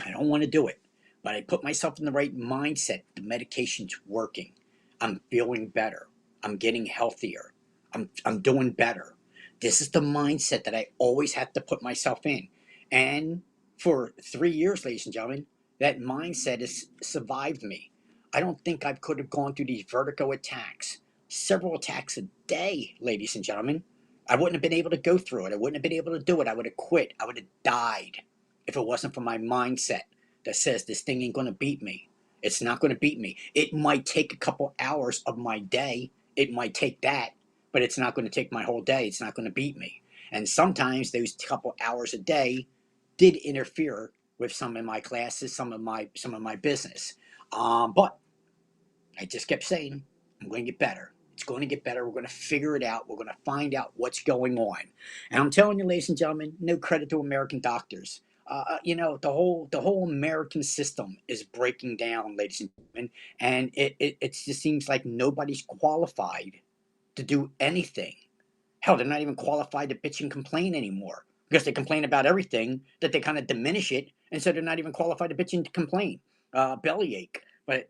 [SPEAKER 1] I don't want to do it, but I put myself in the right mindset. The medication's working. I'm feeling better. I'm getting healthier. I'm doing better. This is the mindset that I always have to put myself in. And for 3 years, ladies and gentlemen, that mindset has survived me. I don't think I could have gone through these vertigo attacks, several attacks a day, ladies and gentlemen. I wouldn't have been able to go through it. I wouldn't have been able to do it. I would have quit. I would have died if it wasn't for my mindset that says this thing ain't going to beat me. It's not going to beat me. It might take a couple hours of my day. It might take that, but it's not going to take my whole day. It's not going to beat me. And sometimes those couple hours a day did interfere with some of my classes, some of my business. But I just kept saying, I'm going to get better. It's going to get better. We're going to figure it out. We're going to find out what's going on. And I'm telling you, ladies and gentlemen, no credit to American doctors. The whole American system is breaking down, ladies and gentlemen, and it just seems like nobody's qualified to do anything. Hell, they're not even qualified to bitch and complain anymore because they complain about everything that they kind of diminish it, and so they're not even qualified to bitch and complain. Bellyache, but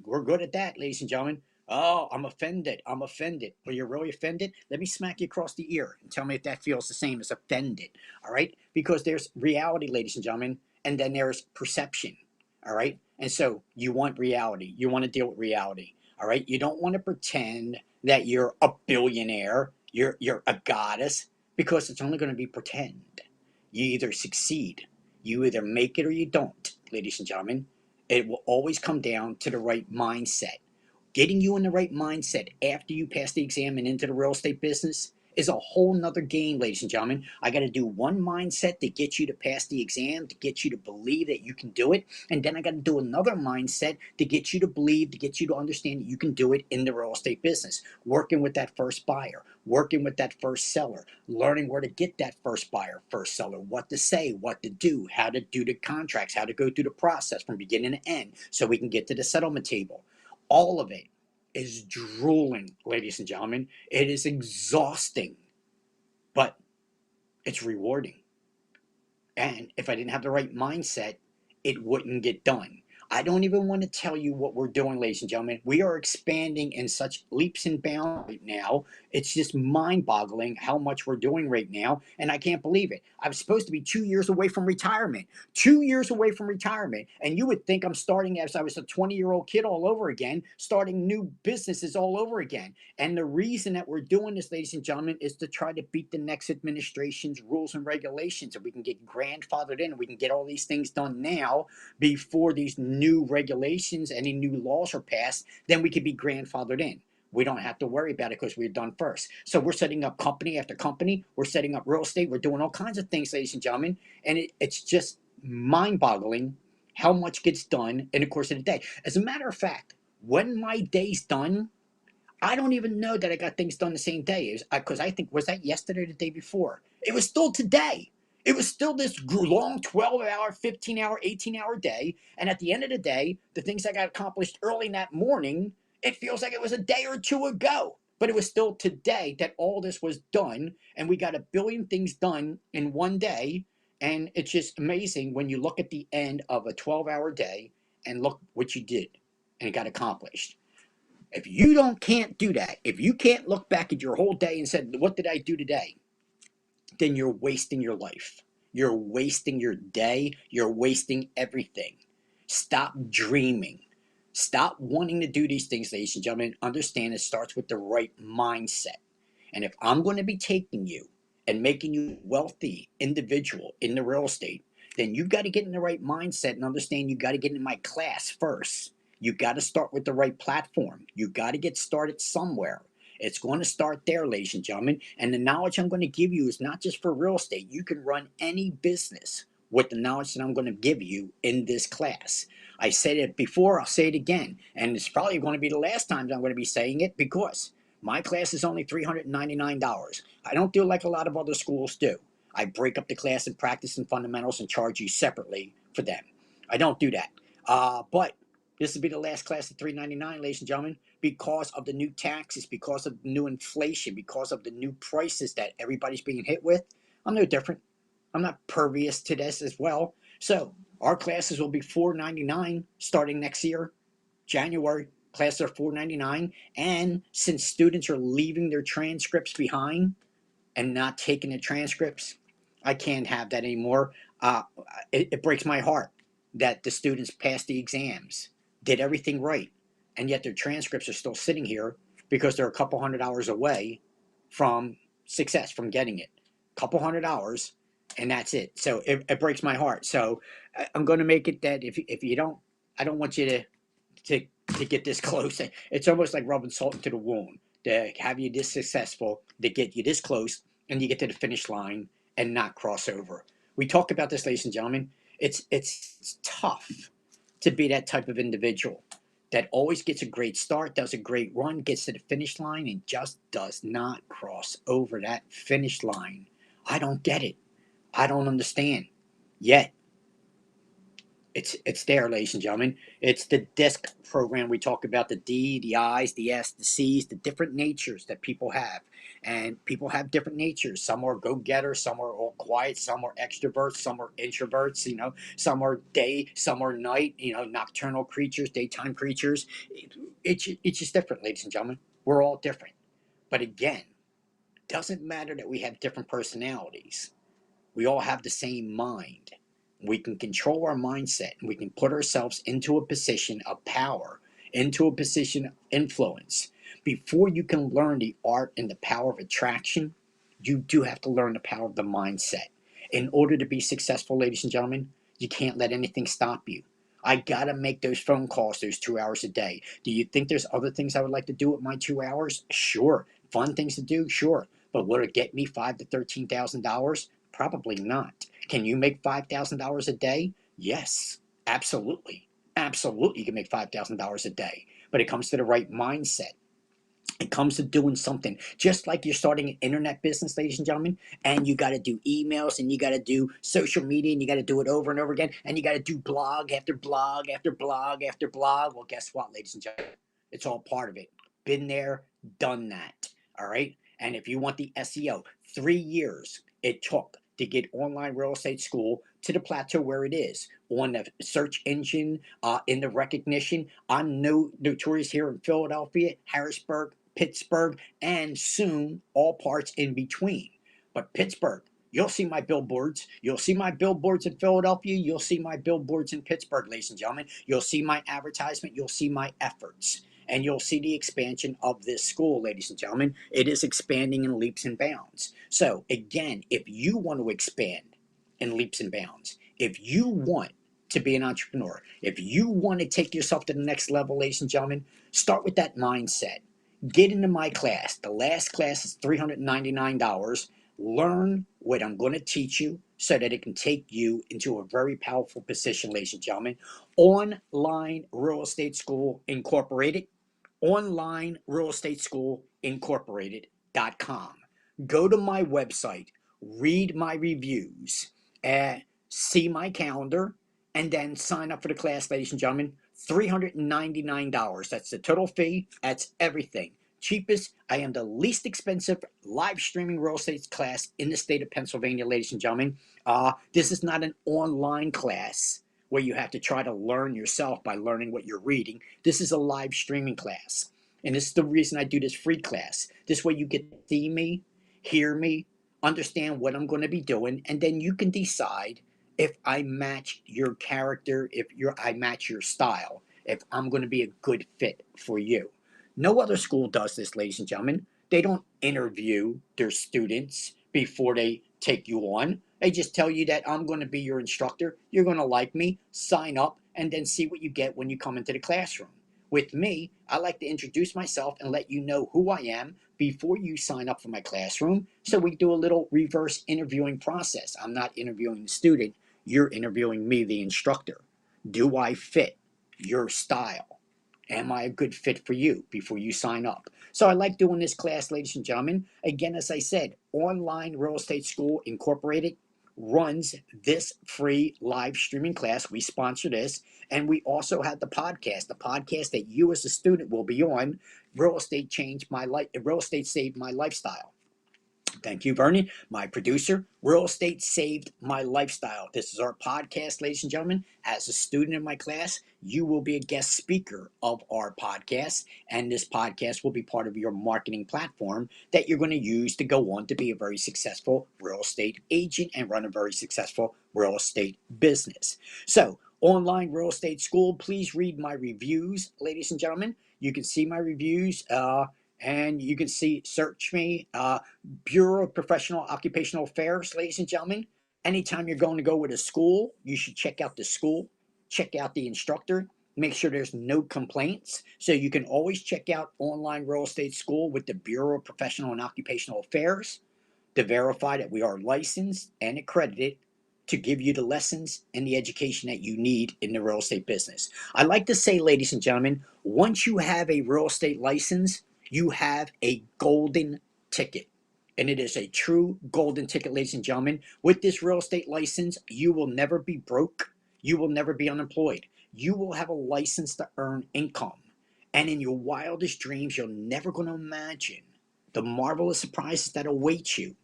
[SPEAKER 1] we're good at that, ladies and gentlemen. Oh, I'm offended. I'm offended. Well, you're really offended? Let me smack you across the ear and tell me if that feels the same as offended. All right? Because there's reality, ladies and gentlemen, and then there's perception. All right? And so you want reality. You want to deal with reality. All right? You don't want to pretend that you're a billionaire, you're a goddess, because it's only going to be pretend. You either succeed, you either make it or you don't, ladies and gentlemen. It will always come down to the right mindset. Getting you in the right mindset after you pass the exam and into the real estate business is a whole nother game, ladies and gentlemen. I got to do one mindset to get you to pass the exam, to get you to believe that you can do it. And then I got to do another mindset to get you to believe, to get you to understand that you can do it in the real estate business. Working with that first buyer, working with that first seller, learning where to get that first buyer, first seller, what to say, what to do, how to do the contracts, how to go through the process from beginning to end so we can get to the settlement table. All of it is drooling, ladies and gentlemen. It is exhausting, but it's rewarding. And if I didn't have the right mindset, it wouldn't get done. I don't even want to tell you what we're doing, ladies and gentlemen. We are expanding in such leaps and bounds right now. It's just mind boggling how much we're doing right now. And I can't believe it. I was supposed to be 2 years away from retirement, 2 years away from retirement. And you would think I'm starting as I was a 20-year-old kid all over again, starting new businesses all over again. And the reason that we're doing this, ladies and gentlemen, is to try to beat the next administration's rules and regulations. So we can get grandfathered in and we can get all these things done now before these new regulations, any new laws are passed, then we could be grandfathered in. We don't have to worry about it because we're done first. So we're setting up company after company. We're setting up real estate. We're doing all kinds of things, ladies and gentlemen. And it's just mind boggling how much gets done in the course of the day. As a matter of fact, when my day's done, I don't even know that I got things done the same day. Because I think, was that yesterday or the day before? It was still today. It was still this long 12-hour, 15-hour, 18-hour day. And at the end of the day, the things I got accomplished early in that morning, it feels like it was a day or two ago. But it was still today that all this was done. And we got a billion things done in one day. And it's just amazing when you look at the end of a 12-hour day and look what you did and it got accomplished. If you don't can't do that, if you can't look back at your whole day and said, "What did I do today?" then you're wasting your life. You're wasting your day. You're wasting everything. Stop dreaming. Stop wanting to do these things, ladies and gentlemen. Understand it starts with the right mindset. And if I'm going to be taking you and making you a wealthy individual in the real estate, then you've got to get in the right mindset and understand you got to get in my class first. You got to start with the right platform. You got to get started somewhere. It's going to start there, ladies and gentlemen. And the knowledge I'm going to give you is not just for real estate. You can run any business with the knowledge that I'm going to give you in this class. I said it before, I'll say it again. And it's probably going to be the last time I'm going to be saying it because My class is only $399. I don't do like a lot of other schools do. I break up the class in practice and fundamentals and charge you separately for them. I don't do that. But this will be the last class of $399, ladies and gentlemen, because of the new taxes, because of the new inflation, because of the new prices that everybody's being hit with. I'm no different. I'm not pervious to this as well. So our classes will be $499 starting next year, January. Classes are $499, and since students are leaving their transcripts behind and not taking the transcripts, I can't have that anymore. Uh, it breaks my heart that the students passed the exams, did everything right, and yet their transcripts are still sitting here because they're a couple $100 away from success, from getting it. Couple $100, and that's it. So it breaks my heart. So I'm going to make it that if you don't, I don't want you to to get this close. It's almost like rubbing salt into the wound to have you this successful, to get you this close, and you get to the finish line and not cross over. We talked about this, ladies and gentlemen. It's tough to be that type of individual that always gets a great start, does a great run, gets to the finish line, and just does not cross over that finish line. I don't get it. I don't understand. Yet it's there, ladies and gentlemen. It's the DISC program. We talk about the D, the I's, the S, the C's, the different natures that people have. And people have different natures. Some are go-getters, some are all quiet, some are extroverts, some are introverts, some are day, some are night, nocturnal creatures, daytime creatures. It's just different, ladies and gentlemen. We're all different. But again, doesn't matter that we have different personalities. We all have the same mind. We can control our mindset and we can put ourselves into a position of power, into a position of influence. Before you can learn the art and the power of attraction, you do have to learn the power of the mindset. In order to be successful, ladies and gentlemen, you can't let anything stop you. I gotta make those phone calls those 2 hours a day. Do you think there's other things I would like to do with my 2 hours? Sure. Fun things to do? Sure. But would it get me $5,000 to $13,000? Probably not. Can you make $5,000 a day? Yes, absolutely. Absolutely, you can make $5,000 a day. But it comes to the right mindset. It comes to doing something. Just like you're starting an internet business, ladies and gentlemen, and you got to do emails and you got to do social media and you got to do it over and over again, and you got to do blog after blog after blog after blog. Well, guess what, ladies and gentlemen? It's all part of it. Been there, done that. All right. And if you want the SEO, 3 years it took to get online real estate school to the plateau where it is on the search engine, in the recognition. I'm notorious here in Philadelphia, Harrisburg, Pittsburgh, and soon all parts in between. But Pittsburgh, you'll see my billboards. You'll see my billboards in Philadelphia. You'll see my billboards in Pittsburgh, ladies and gentlemen. You'll see my advertisement. You'll see my efforts. And you'll see the expansion of this school, ladies and gentlemen. It is expanding in leaps and bounds. So, again, if you want to expand in leaps and bounds, if you want to be an entrepreneur, if you want to take yourself to the next level, ladies and gentlemen, start with that mindset. Get into my class. The last class is $399. Learn what I'm going to teach you so that it can take you into a very powerful position, ladies and gentlemen. Online Real Estate School Incorporated. Online Real Estate School Incorporated.com. Go to my website, read my reviews, see my calendar, and then sign up for the class, ladies and gentlemen. $399. That's the total fee. That's everything. Cheapest. I am the least expensive live streaming real estate class in the state of Pennsylvania, ladies and gentlemen. This is not an online class where you have to try to learn yourself by learning what you're reading. This is a live streaming class. And this is the reason I do this free class. This way you get to see me, hear me, understand what I'm going to be doing, and then you can decide if I match your character, if I match your style, if I'm going to be a good fit for you. No other school does this, ladies and gentlemen. They don't interview their students before they take you on. They just tell you that I'm going to be your instructor. You're going to like me, sign up, and then see what you get when you come into the classroom. With me, I like to introduce myself and let you know who I am before you sign up for my classroom. So we do a little reverse interviewing process. I'm not interviewing the student, you're interviewing me, the instructor. Do I fit your style? Am I a good fit for you before you sign up? So I like doing this class, ladies and gentlemen. Again, as I said, Online Real Estate School Incorporated runs this free live streaming class. We sponsor this. And we also have the podcast that you as a student will be on. Real Estate Changed My Life, Real Estate Saved My Lifestyle. Thank you, Bernie, my producer. Real Estate Saved My Lifestyle. This is our podcast, ladies and gentlemen. As a student in my class, you will be a guest speaker of our podcast, and this podcast will be part of your marketing platform that you're going to use to go on to be a very successful real estate agent and run a very successful real estate business. So, Online Real Estate School, please read my reviews, ladies and gentlemen. You can see my reviews. And you can search me, Bureau of Professional Occupational Affairs, ladies and gentlemen. Anytime you're going to go with a school, you should check out the school, check out the instructor, make sure there's no complaints. So you can always check out Online Real Estate School with the Bureau of Professional and Occupational Affairs to verify that we are licensed and accredited to give you the lessons and the education that you need in the real estate business. I like to say, ladies and gentlemen, once you have a real estate license, you have a golden ticket. And it is a true golden ticket, ladies and gentlemen. With this real estate license, you will never be broke. You will never be unemployed. You will have a license to earn income. And in your wildest dreams, you're never going to imagine the marvelous surprises that await you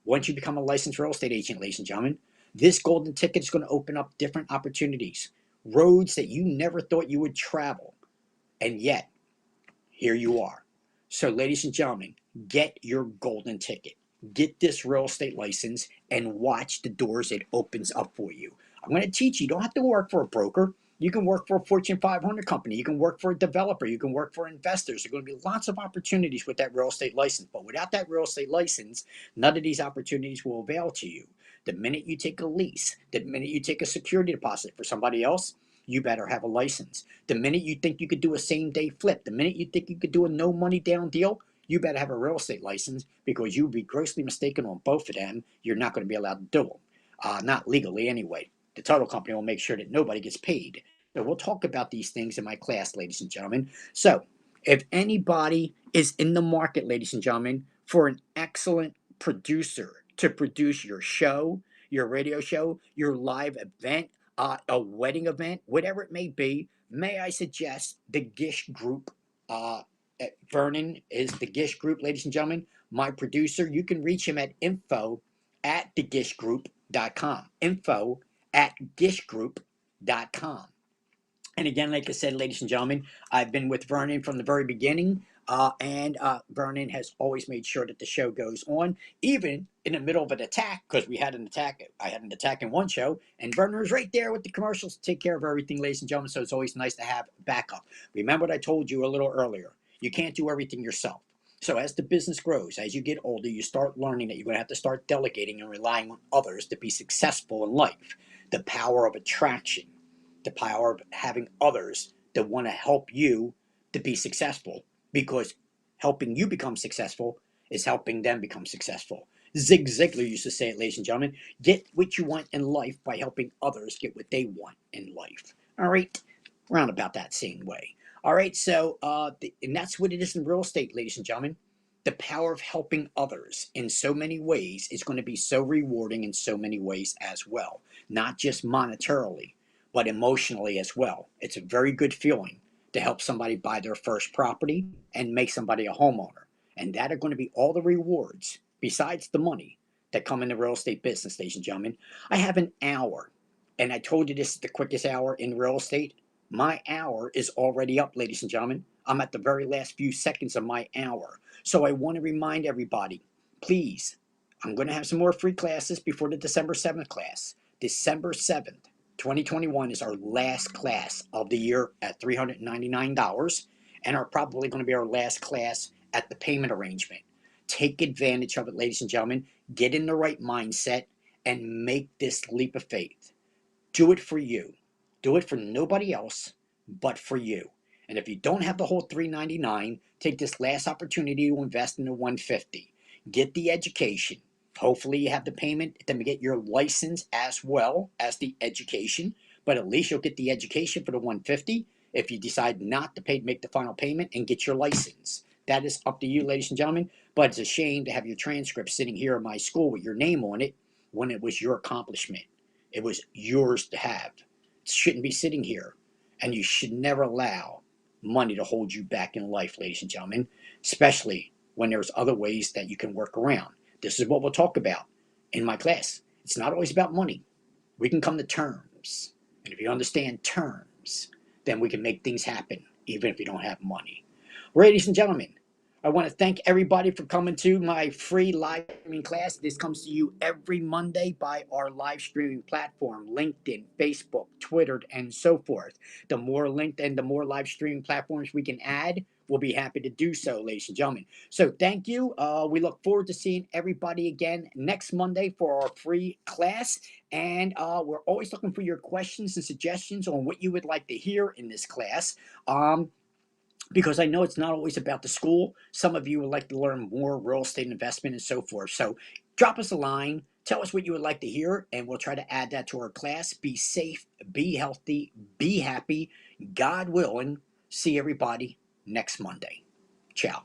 [SPEAKER 1] once you become a licensed real estate agent, ladies and gentlemen. This golden ticket is going to open up different opportunities, roads that you never thought you would travel. And yet, here you are. So, ladies and gentlemen, get your golden ticket. Get this real estate license and watch the doors it opens up for you. I'm going to teach you. You don't have to work for a broker. You can work for a Fortune 500 company. You can work for a developer. You can work for investors. There are going to be lots of opportunities with that real estate license. But without that real estate license, none of these opportunities will avail to you. The minute you take a lease, the minute you take a security deposit for somebody else, you better have a license. The minute you think you could do a same day flip, the minute you think you could do a no money down deal, you better have a real estate license because you would be grossly mistaken on both of them. You're not going to be allowed to do them. Not legally anyway. The title company will make sure that nobody gets paid. So we'll talk about these things in my class, ladies and gentlemen. So if anybody is in the market, ladies and gentlemen, for an excellent producer to produce your show, your radio show, your live event, a wedding event, whatever it may be, may I suggest the Gish Group? Vernon is the Gish Group, ladies and gentlemen. My producer, you can reach him at info@thegishgroup.com. Info@gishgroup.com. And again, like I said, ladies and gentlemen, I've been with Vernon from the very beginning. And Vernon has always made sure that the show goes on, even in the middle of an attack, because we had an attack. I had an attack in one show, and Vernon was right there with the commercials to take care of everything, ladies and gentlemen. So it's always nice to have backup. Remember what I told you a little earlier. You can't do everything yourself. So as the business grows, as you get older, you start learning that you're going to have to start delegating and relying on others to be successful in life. The power of attraction, the power of having others that want to help you to be successful, because helping you become successful is helping them become successful. Zig Ziglar used to say it, ladies and gentlemen, get what you want in life by helping others get what they want in life. All right, round about that same way. All right, so and that's what it is in real estate, ladies and gentlemen. The power of helping others in so many ways is going to be so rewarding in so many ways as well, not just monetarily, but emotionally as well. It's a very good feeling to help somebody buy their first property and make somebody a homeowner. And that are going to be all the rewards, besides the money, that come in the real estate business, ladies and gentlemen. I have an hour, and I told you this is the quickest hour in real estate. My hour is already up, ladies and gentlemen. I'm at the very last few seconds of my hour. So I want to remind everybody, please, I'm going to have some more free classes before the December 7th class. December 7th. 2021 is our last class of the year at $399, and are probably going to be our last class at the payment arrangement. Take advantage of it, ladies and gentlemen. Get in the right mindset and make this leap of faith. Do it for you. Do it for nobody else but for you. And if you don't have the whole $399, take this last opportunity to invest in the $150. Get the education. Hopefully you have the payment to get your license as well as the education, but at least you'll get the education for the $150. if you decide not to pay, make the final payment and get your license. That is up to you, ladies and gentlemen. But it's a shame to have your transcript sitting here in my school with your name on it when it was your accomplishment. It was yours to have. It shouldn't be sitting here. And you should never allow money to hold you back in life, ladies and gentlemen, especially when there's other ways that you can work around. This is what we'll talk about in my class. It's not always about money. We can come to terms. And if you understand terms, then we can make things happen, even if you don't have money. Ladies and gentlemen, I want to thank everybody for coming to my free live streaming class. This comes to you every Monday by our live streaming platform, LinkedIn, Facebook, Twitter, and so forth. The more linked and the more live streaming platforms we can add, we'll be happy to do so, ladies and gentlemen. So thank you. We look forward to seeing everybody again next Monday for our free class. And we're always looking for your questions and suggestions on what you would like to hear in this class. Because I know it's not always about the school. Some of you would like to learn more real estate investment and so forth. So drop us a line. Tell us what you would like to hear, and we'll try to add that to our class. Be safe, be healthy, be happy. God willing, see everybody next Monday. Ciao.